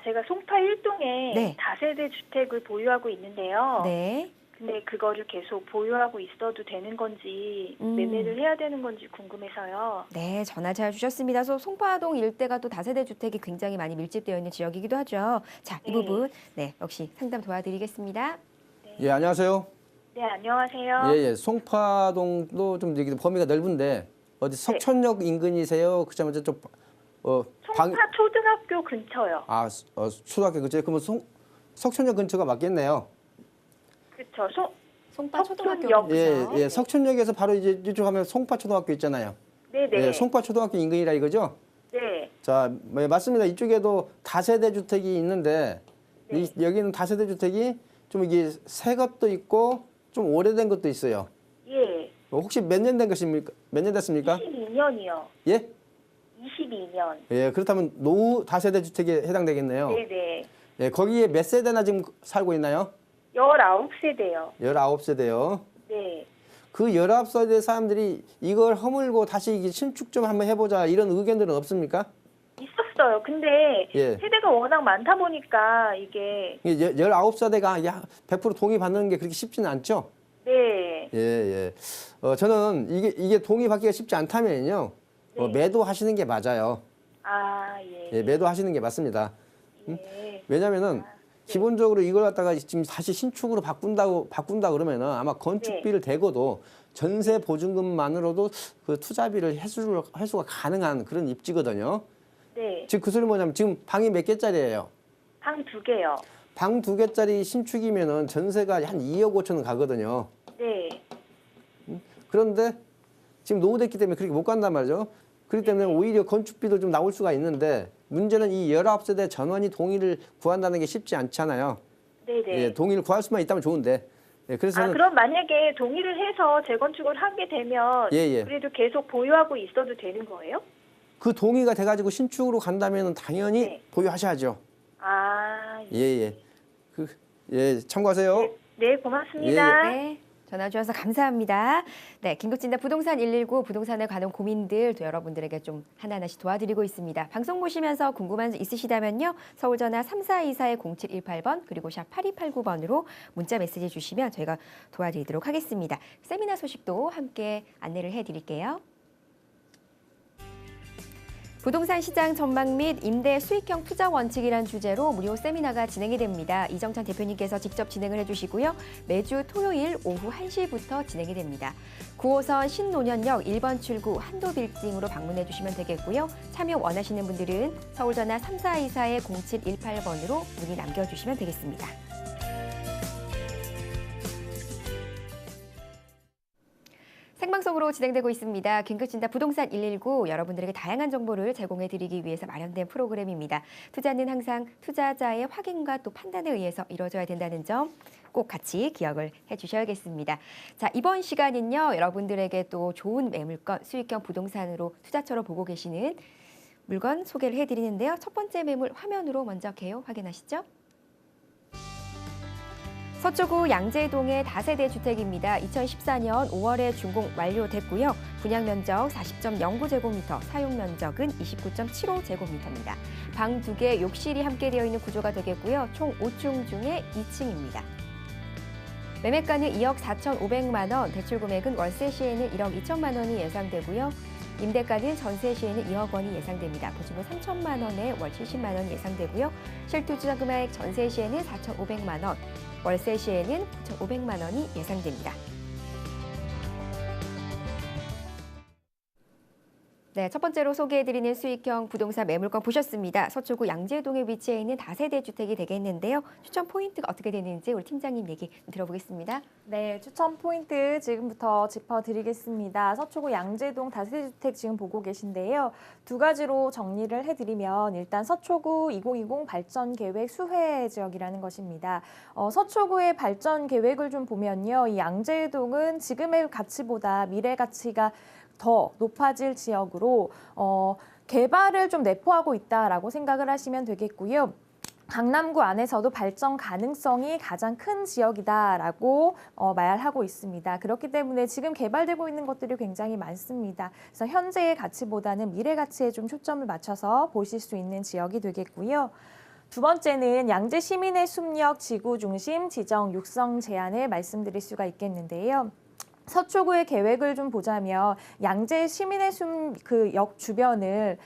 제가 송파 1동에 네. 다세대 주택을 보유하고 있는데요. 네. 근데 그거를 계속 보유하고 있어도 되는 건지 매매를 해야 되는 건지 궁금해서요. 네, 전화 잘 주셨습니다. 그래서 송파동 일대가 또 다세대 주택이 굉장히 많이 밀집되어 있는 지역이기도 하죠. 자, 이 네. 부분 역시 상담 도와드리겠습니다. 예, 안녕하세요. 네, 안녕하세요. 예. 송파동도 좀 이게 범위가 넓은데 어디 석촌역 인근이세요? 그다음에 좀 송파 초등학교 근처요. 초등학교 근처에 그러면 석촌역 근처가 맞겠네요. 그쵸. 송파 초등학교 석촌역. 근처. 예. 석촌역에서 바로 이쪽 하면 송파 초등학교 있잖아요. 네네. 예, 송파 초등학교 인근이라 이거죠? 네. 자, 맞습니다. 이쪽에도 다세대 주택이 있는데 여기는 다세대 주택이 좀 이게 새 것도 있고 좀 오래된 것도 있어요. 예. 혹시 몇 년 된 것입니까? 몇 년 됐습니까? 22년이요. 예? 22년. 예, 그렇다면 노후 다세대 주택에 해당되겠네요. 네네. 예, 거기에 몇 세대나 지금 살고 있나요? 19세대요. 19세대요. 네. 그 19세대 사람들이 이걸 허물고 다시 이게 신축 좀 한번 해보자 이런 의견들은 없습니까? 있었어요. 근데 예. 세대가 워낙 많다 보니까 이게 19세대가 100% 동의받는 게 그렇게 쉽지는 않죠? 네. 예. 저는 이게 동의받기가 쉽지 않다면요. 네. 매도하시는 게 맞아요. 예. 예, 매도하시는 게 맞습니다. 네. 왜냐면은 기본적으로 이걸 갖다가 지금 다시 신축으로 바꾼다 그러면은 아마 건축비를 대고도 전세 보증금만으로도 그 투자비를 회수가 가능한 그런 입지거든요. 네. 지금 그 소리 뭐냐면 지금 방이 몇 개짜리예요? 방 2개요. 방 2개짜리 신축이면은 전세가 한 2억 5천은 가거든요. 네. 그런데 지금 노후됐기 때문에 그렇게 못 간단 말이죠. 그렇기 때문에 오히려 건축비도 좀 나올 수가 있는데 문제는 이 19세대 전원이 동의를 구한다는 게 쉽지 않잖아요. 네네. 예, 동의를 구할 수만 있다면 좋은데. 예, 그래서 저는 그럼 만약에 동의를 해서 재건축을 하게 되면 예. 그래도 계속 보유하고 있어도 되는 거예요? 그 동의가 돼가지고 신축으로 간다면 당연히 네. 보유하셔야죠. 예. 참고하세요. 네, 고맙습니다. 네. 전화 주셔서 감사합니다. 네, 긴급진단 부동산 119 부동산에 관한 고민들 또 여러분들에게 좀 하나하나씩 도와드리고 있습니다. 방송 보시면서 궁금한 점 있으시다면요. 서울 전화 3424-0718번 그리고 샵 8289번으로 문자 메시지 주시면 저희가 도와드리도록 하겠습니다. 세미나 소식도 함께 안내를 해드릴게요. 부동산 시장 전망 및 임대 수익형 투자 원칙이란 주제로 무료 세미나가 진행이 됩니다. 이정찬 대표님께서 직접 진행을 해주시고요. 매주 토요일 오후 1시부터 진행이 됩니다. 9호선 신논현역 1번 출구 한도빌딩으로 방문해 주시면 되겠고요. 참여 원하시는 분들은 서울 전화 3424-0718번으로 문의 남겨주시면 되겠습니다. 생방송으로 진행되고 있습니다. 긴급진단 부동산 119 여러분들에게 다양한 정보를 제공해드리기 위해서 마련된 프로그램입니다. 투자는 항상 투자자의 확인과 또 판단에 의해서 이루어져야 된다는 점 꼭 같이 기억을 해주셔야겠습니다. 자, 이번 시간은요. 여러분들에게 또 좋은 매물권, 수익형 부동산으로 투자처로 보고 계시는 물건 소개를 해드리는데요. 첫 번째 매물 화면으로 먼저 개요 확인하시죠. 서초구 양재동의 다세대 주택입니다. 2014년 5월에 준공 완료됐고요. 분양 면적 40.09제곱미터, 사용 면적은 29.75제곱미터입니다. 방 2개, 욕실이 함께 되어 있는 구조가 되겠고요. 총 5층 중에 2층입니다. 매매가는 2억 4,500만 원, 대출 금액은 월세 시에는 1억 2천만 원이 예상되고요. 임대가는 전세 시에는 2억 원이 예상됩니다. 보증금 3천만 원에 월 70만 원이 예상되고요. 실투자 금액 전세 시에는 4,500만 원, 월세 시에는 9,500만 원이 예상됩니다. 네, 첫 번째로 소개해드리는 수익형 부동산 매물권 보셨습니다. 서초구 양재동에 위치해 있는 다세대 주택이 되겠는데요. 추천 포인트가 어떻게 되는지 우리 팀장님 얘기 들어보겠습니다. 네, 추천 포인트 지금부터 짚어드리겠습니다. 서초구 양재동 다세대 주택 지금 보고 계신데요. 두 가지로 정리를 해드리면 일단 서초구 2020 발전 계획 수혜 지역이라는 것입니다. 서초구의 발전 계획을 좀 보면요, 이 양재동은 지금의 가치보다 미래 가치가 더 높아질 지역으로 개발을 좀 내포하고 있다라고 생각을 하시면 되겠고요. 강남구 안에서도 발전 가능성이 가장 큰 지역이다라고 말하고 있습니다. 그렇기 때문에 지금 개발되고 있는 것들이 굉장히 많습니다. 그래서 현재의 가치보다는 미래 가치에 좀 초점을 맞춰서 보실 수 있는 지역이 되겠고요. 두 번째는 양재 시민의 숲역 지구 중심 지정 육성 제안을 말씀드릴 수가 있겠는데요. 서초구의 계획을 좀 보자면 양재 시민의 숲 그 역 주변을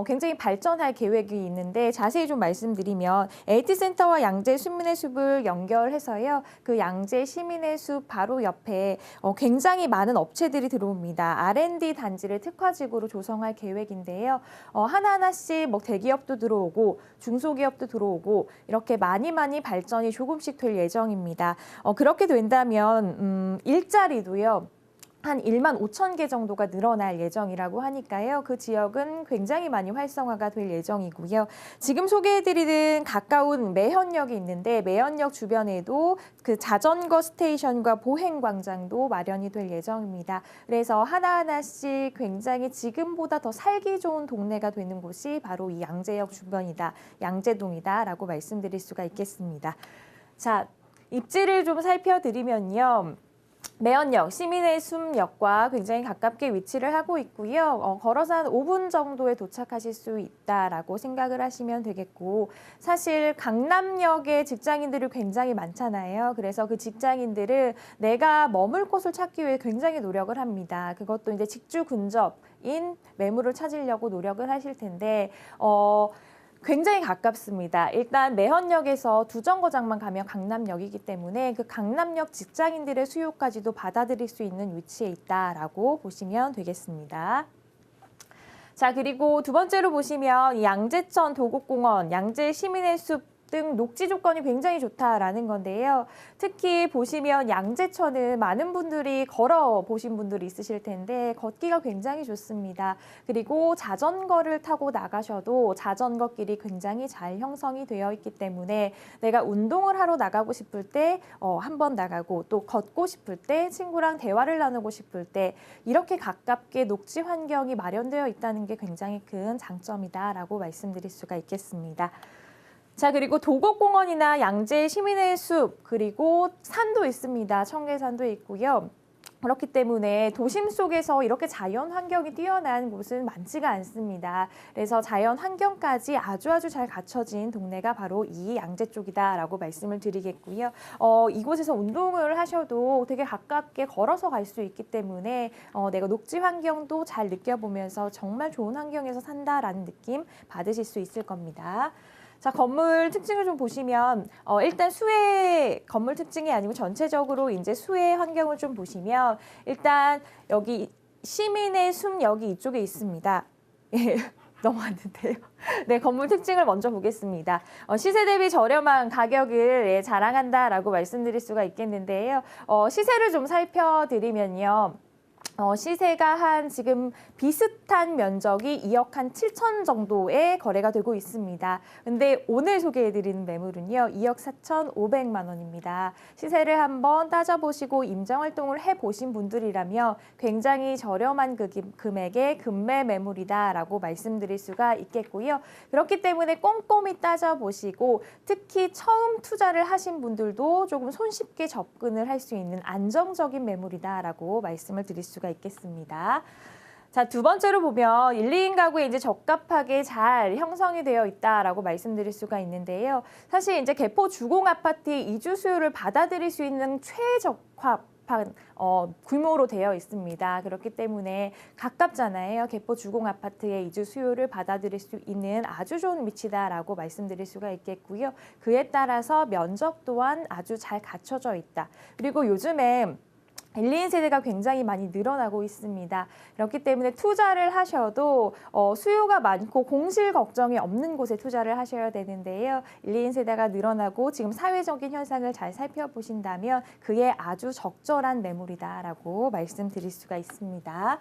굉장히 발전할 계획이 있는데 자세히 좀 말씀드리면 LT센터와 양재 시민의 숲을 연결해서요. 그 양재 시민의 숲 바로 옆에 굉장히 많은 업체들이 들어옵니다. R&D 단지를 특화지구로 조성할 계획인데요. 하나하나씩 뭐 대기업도 들어오고 중소기업도 들어오고 이렇게 많이 발전이 조금씩 될 예정입니다. 그렇게 된다면 일자리도 한 1만 5천 개 정도가 늘어날 예정이라고 하니까요. 그 지역은 굉장히 많이 활성화가 될 예정이고요. 지금 소개해드리는 가까운 매현역이 있는데 매현역 주변에도 그 자전거 스테이션과 보행광장도 마련이 될 예정입니다. 그래서 하나하나씩 굉장히 지금보다 더 살기 좋은 동네가 되는 곳이 바로 이 양재역 주변이다, 양재동이다라고 말씀드릴 수가 있겠습니다. 자, 입지를 좀 살펴드리면요. 매현역, 시민의 숲역과 굉장히 가깝게 위치를 하고 있고요. 걸어서 한 5분 정도에 도착하실 수 있다라고 생각을 하시면 되겠고, 사실 강남역에 직장인들이 굉장히 많잖아요. 그래서 그 직장인들은 내가 머물 곳을 찾기 위해 굉장히 노력을 합니다. 그것도 이제 직주 근접인 매물을 찾으려고 노력을 하실 텐데, 굉장히 가깝습니다. 일단 매헌역에서 두 정거장만 가면 강남역이기 때문에 그 강남역 직장인들의 수요까지도 받아들일 수 있는 위치에 있다라고 보시면 되겠습니다. 자, 그리고 두 번째로 보시면 양재천 도곡공원, 양재 시민의 숲 등 녹지 조건이 굉장히 좋다라는 건데요. 특히 보시면 양재천은 많은 분들이 걸어 보신 분들이 있으실 텐데 걷기가 굉장히 좋습니다. 그리고 자전거를 타고 나가셔도 자전거 길이 굉장히 잘 형성이 되어 있기 때문에 내가 운동을 하러 나가고 싶을 때 한 번 나가고 또 걷고 싶을 때 친구랑 대화를 나누고 싶을 때 이렇게 가깝게 녹지 환경이 마련되어 있다는 게 굉장히 큰 장점이다라고 말씀드릴 수가 있겠습니다. 자, 그리고 도곡공원이나 양재 시민의 숲, 그리고 산도 있습니다. 청계산도 있고요. 그렇기 때문에 도심 속에서 이렇게 자연 환경이 뛰어난 곳은 많지가 않습니다. 그래서 자연 환경까지 아주 잘 갖춰진 동네가 바로 이 양재 쪽이다라고 말씀을 드리겠고요. 이곳에서 운동을 하셔도 되게 가깝게 걸어서 갈 수 있기 때문에 내가 녹지 환경도 잘 느껴보면서 정말 좋은 환경에서 산다라는 느낌 받으실 수 있을 겁니다. 자, 건물 특징을 좀 보시면 일단 수해 건물 특징이 아니고 전체적으로 이제 수해 환경을 좀 보시면 일단 여기 시민의 숲역이 이쪽에 있습니다. 예, 넘어왔는데요. 네, 건물 특징을 먼저 보겠습니다. 시세 대비 저렴한 가격을 자랑한다라고 말씀드릴 수가 있겠는데요. 시세를 좀 살펴드리면요. 시세가 한 지금 비슷한 면적이 2억 한 7천 정도의 거래가 되고 있습니다. 근데 오늘 소개해드리는 매물은요, 2억 4,500만 원입니다. 시세를 한번 따져보시고 임장활동을 해보신 분들이라면 굉장히 저렴한 금액의 금매 매물이다라고 말씀드릴 수가 있겠고요. 그렇기 때문에 꼼꼼히 따져보시고 특히 처음 투자를 하신 분들도 조금 손쉽게 접근을 할 수 있는 안정적인 매물이다라고 말씀을 드릴 수가 있겠습니다. 자, 두 번째로 보면 1, 2인 가구에 이제 적합하게 잘 형성이 되어 있다라고 말씀드릴 수가 있는데요. 사실 이제 개포 주공 아파트의 이주 수요를 받아들일 수 있는 최적합한 규모로 되어 있습니다. 그렇기 때문에 가깝잖아요. 개포 주공 아파트의 이주 수요를 받아들일 수 있는 아주 좋은 위치다라고 말씀드릴 수가 있겠고요. 그에 따라서 면적 또한 아주 잘 갖춰져 있다. 그리고 요즘에 1, 2인 세대가 굉장히 많이 늘어나고 있습니다. 그렇기 때문에 투자를 하셔도 수요가 많고 공실 걱정이 없는 곳에 투자를 하셔야 되는데요. 1, 2인 세대가 늘어나고 지금 사회적인 현상을 잘 살펴보신다면 그에 아주 적절한 매물이다라고 말씀드릴 수가 있습니다.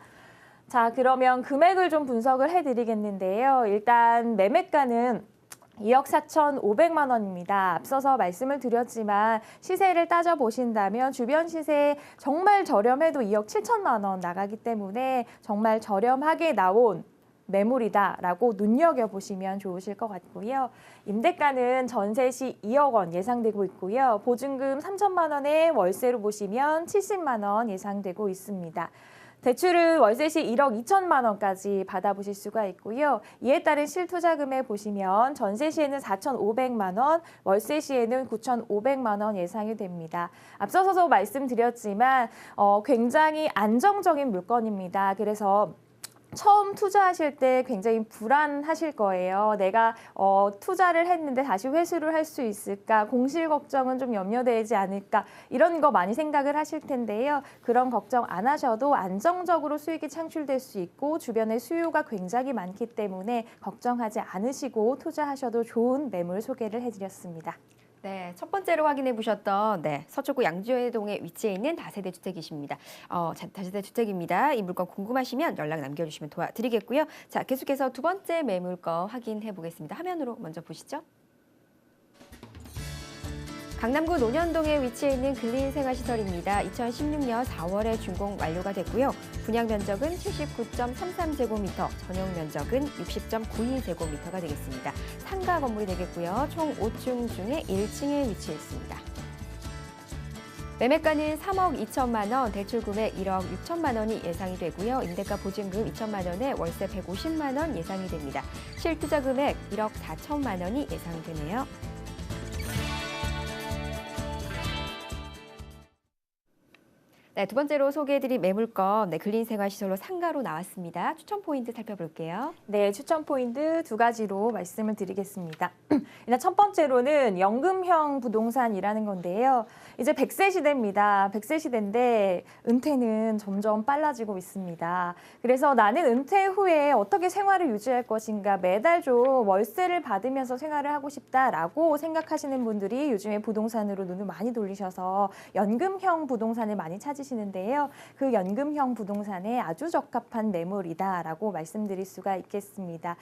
자, 그러면 금액을 좀 분석을 해드리겠는데요. 일단 매매가는 2억 4,500만 원입니다. 앞서서 말씀을 드렸지만 시세를 따져보신다면 주변 시세 정말 저렴해도 2억 7천만 원 나가기 때문에 정말 저렴하게 나온 매물이다라고 눈여겨보시면 좋으실 것 같고요. 임대가는 전세 시 2억 원 예상되고 있고요. 보증금 3천만 원에 월세로 보시면 70만 원 예상되고 있습니다. 대출은 월세 시 1억 2천만 원까지 받아보실 수가 있고요. 이에 따른 실투자금액 보시면 전세 시에는 4,500만 원, 월세 시에는 9,500만 원 예상이 됩니다. 앞서서도 말씀드렸지만 굉장히 안정적인 물건입니다. 그래서 처음 투자하실 때 굉장히 불안하실 거예요. 내가 투자를 했는데 다시 회수를 할 수 있을까? 공실 걱정은 좀 염려되지 않을까? 이런 거 많이 생각을 하실 텐데요. 그런 걱정 안 하셔도 안정적으로 수익이 창출될 수 있고 주변에 수요가 굉장히 많기 때문에 걱정하지 않으시고 투자하셔도 좋은 매물 소개를 해드렸습니다. 네, 첫 번째로 확인해 보셨던 서초구 양주회동에 위치해 있는 다세대 주택이십니다. 다세대 주택입니다. 이 물건 궁금하시면 연락 남겨주시면 도와드리겠고요. 자, 계속해서 두 번째 매물건 확인해 보겠습니다. 화면으로 먼저 보시죠. 강남구 논현동에 위치해 있는 근린 생활시설입니다. 2016년 4월에 준공 완료가 됐고요. 분양 면적은 79.33제곱미터, 전용 면적은 60.92제곱미터가 되겠습니다. 상가 건물이 되겠고요. 총 5층 중에 1층에 위치해 있습니다. 매매가는 3억 2천만 원, 대출 금액 1억 6천만 원이 예상이 되고요. 임대가 보증금 2천만 원에 월세 150만 원 예상이 됩니다. 실투자 금액 1억 4천만 원이 예상되네요. 네, 두 번째로 소개해드린 매물권, 네, 근린생활시설로 상가로 나왔습니다. 추천 포인트 살펴볼게요. 네, 추천 포인트 두 가지로 말씀을 드리겠습니다. 일단 첫 번째로는 연금형 부동산이라는 건데요. 이제 100세 시대입니다. 100세 시대인데 은퇴는 점점 빨라지고 있습니다. 그래서 나는 은퇴 후에 어떻게 생활을 유지할 것인가, 매달 좀 월세를 받으면서 생활을 하고 싶다라고 생각하시는 분들이 요즘에 부동산으로 눈을 많이 돌리셔서 연금형 부동산을 많이 찾으시는데요. 그 연금형 부동산에 아주 적합한 매물이다라고 말씀드릴 수가 있겠습니다.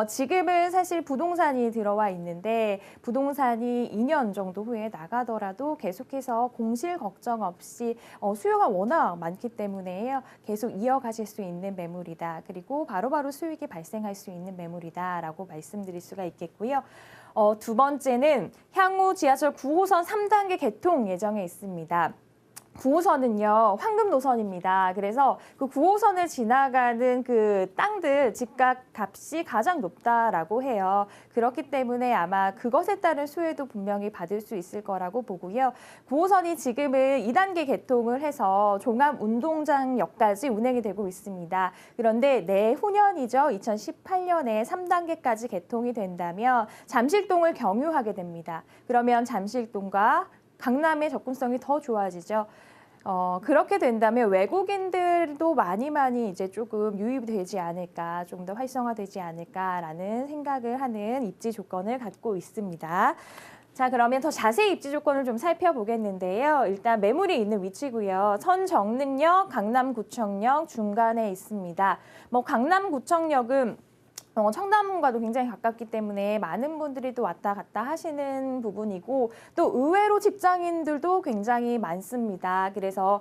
지금은 사실 부동산이 들어와 있는데 부동산이 2년 정도 후에 나가더라도 계속해서 공실 걱정 없이 수요가 워낙 많기 때문에요. 계속 이어가실 수 있는 매물이다. 그리고 바로바로 수익이 발생할 수 있는 매물이다라고 말씀드릴 수가 있겠고요. 두 번째는 향후 지하철 9호선 3단계 개통 예정에 있습니다. 9호선은요, 황금 노선입니다. 그래서 그 9호선을 지나가는 그 땅들 집값 값이 가장 높다라고 해요. 그렇기 때문에 아마 그것에 따른 수혜도 분명히 받을 수 있을 거라고 보고요. 9호선이 지금은 2단계 개통을 해서 종합운동장역까지 운행이 되고 있습니다. 그런데 내후년이죠. 2018년에 3단계까지 개통이 된다면 잠실동을 경유하게 됩니다. 그러면 잠실동과 강남의 접근성이 더 좋아지죠. 그렇게 된다면 외국인들도 많이 이제 조금 유입되지 않을까, 좀 더 활성화되지 않을까라는 생각을 하는 입지 조건을 갖고 있습니다. 자, 그러면 더 자세히 입지 조건을 좀 살펴보겠는데요. 일단 매물이 있는 위치고요. 선정릉역, 강남구청역 중간에 있습니다. 강남구청역은 청담동과도 굉장히 가깝기 때문에 많은 분들이 또 왔다 갔다 하시는 부분이고 또 의외로 직장인들도 굉장히 많습니다. 그래서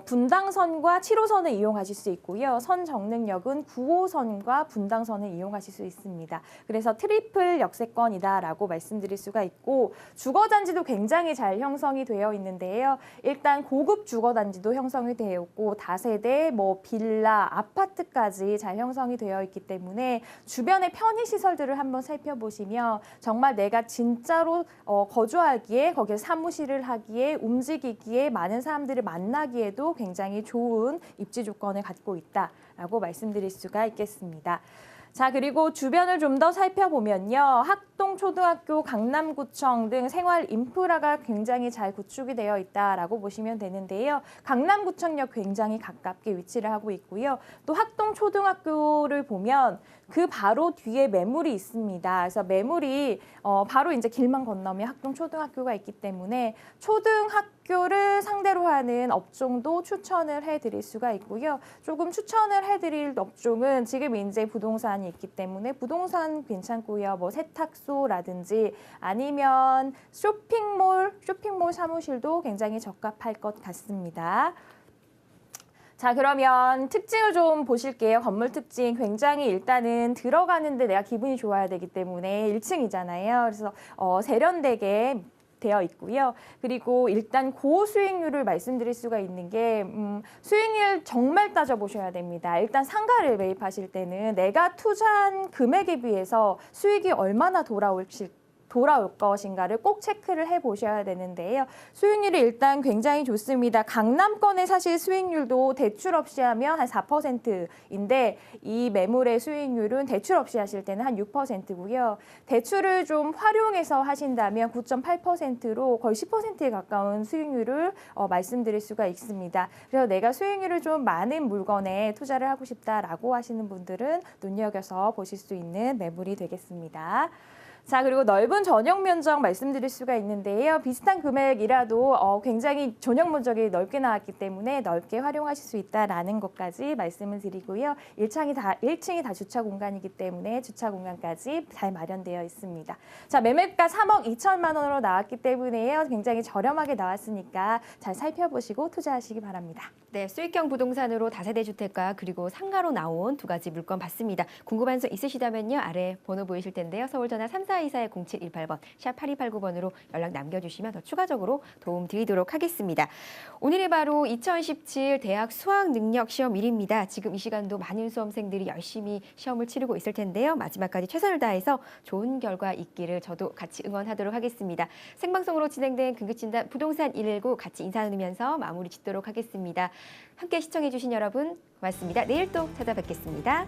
분당선과 7호선을 이용하실 수 있고요. 선정릉역은 9호선과 분당선을 이용하실 수 있습니다. 그래서 트리플 역세권이다라고 말씀드릴 수가 있고 주거단지도 굉장히 잘 형성이 되어 있는데요. 일단 고급 주거단지도 형성이 되어 있고 다세대, 빌라, 아파트까지 잘 형성이 되어 있기 때문에 주변의 편의시설들을 한번 살펴보시면 정말 내가 진짜로 거주하기에, 거기에 사무실을 하기에, 움직이기에, 많은 사람들을 만나기에도 굉장히 좋은 입지 조건을 갖고 있다라고 말씀드릴 수가 있겠습니다. 자, 그리고 주변을 좀 더 살펴보면요. 학동초등학교, 강남구청 등 생활 인프라가 굉장히 잘 구축이 되어 있다라고 보시면 되는데요. 강남구청역 굉장히 가깝게 위치를 하고 있고요. 또 학동초등학교를 보면 그 바로 뒤에 매물이 있습니다. 그래서 매물이 바로 이제 길만 건너면 학동초등학교가 있기 때문에 초등학교를 상대로 하는 업종도 추천을 해드릴 수가 있고요. 조금 추천을 해드릴 업종은 지금 이제 부동산이 있기 때문에 부동산 괜찮고요. 세탁소라든지 아니면 쇼핑몰 사무실도 굉장히 적합할 것 같습니다. 자, 그러면 특징을 좀 보실게요. 건물 특징 굉장히 일단은 들어가는데 내가 기분이 좋아야 되기 때문에 1층이잖아요. 그래서 세련되게 되어 있고요. 그리고 일단 고수익률을 말씀드릴 수가 있는 게 수익률 정말 따져보셔야 됩니다. 일단 상가를 매입하실 때는 내가 투자한 금액에 비해서 수익이 얼마나 돌아올 것인가를 꼭 체크를 해보셔야 되는데요. 수익률이 일단 굉장히 좋습니다. 강남권의 사실 수익률도 대출 없이 하면 한 4%인데 이 매물의 수익률은 대출 없이 하실 때는 한 6%고요. 대출을 좀 활용해서 하신다면 9.8%로 거의 10%에 가까운 수익률을 말씀드릴 수가 있습니다. 그래서 내가 수익률을 좀 많은 물건에 투자를 하고 싶다라고 하시는 분들은 눈여겨서 보실 수 있는 매물이 되겠습니다. 자, 그리고 넓은 전용 면적 말씀드릴 수가 있는데요. 비슷한 금액이라도 굉장히 전용 면적이 넓게 나왔기 때문에 넓게 활용하실 수 있다라는 것까지 말씀을 드리고요. 1층이 다 주차 공간이기 때문에 주차 공간까지 잘 마련되어 있습니다. 자, 매매가 3억 2천만 원으로 나왔기 때문에요. 굉장히 저렴하게 나왔으니까 잘 살펴보시고 투자하시기 바랍니다. 네, 수익형 부동산으로 다세대 주택과 그리고 상가로 나온 두 가지 물건 봤습니다. 궁금한 점 있으시다면요. 아래 번호 보이실 텐데요. 서울 전화 3424-0718번, 샵 8289번으로 연락 남겨주시면 더 추가적으로 도움 드리도록 하겠습니다. 오늘이 바로 2017 대학 수학능력시험일입니다. 지금 이 시간도 많은 수험생들이 열심히 시험을 치르고 있을 텐데요. 마지막까지 최선을 다해서 좋은 결과 있기를 저도 같이 응원하도록 하겠습니다. 생방송으로 진행된 긴급진단 부동산 119 같이 인사 나누면서 마무리 짓도록 하겠습니다. 함께 시청해주신 여러분 고맙습니다. 내일 또 찾아뵙겠습니다.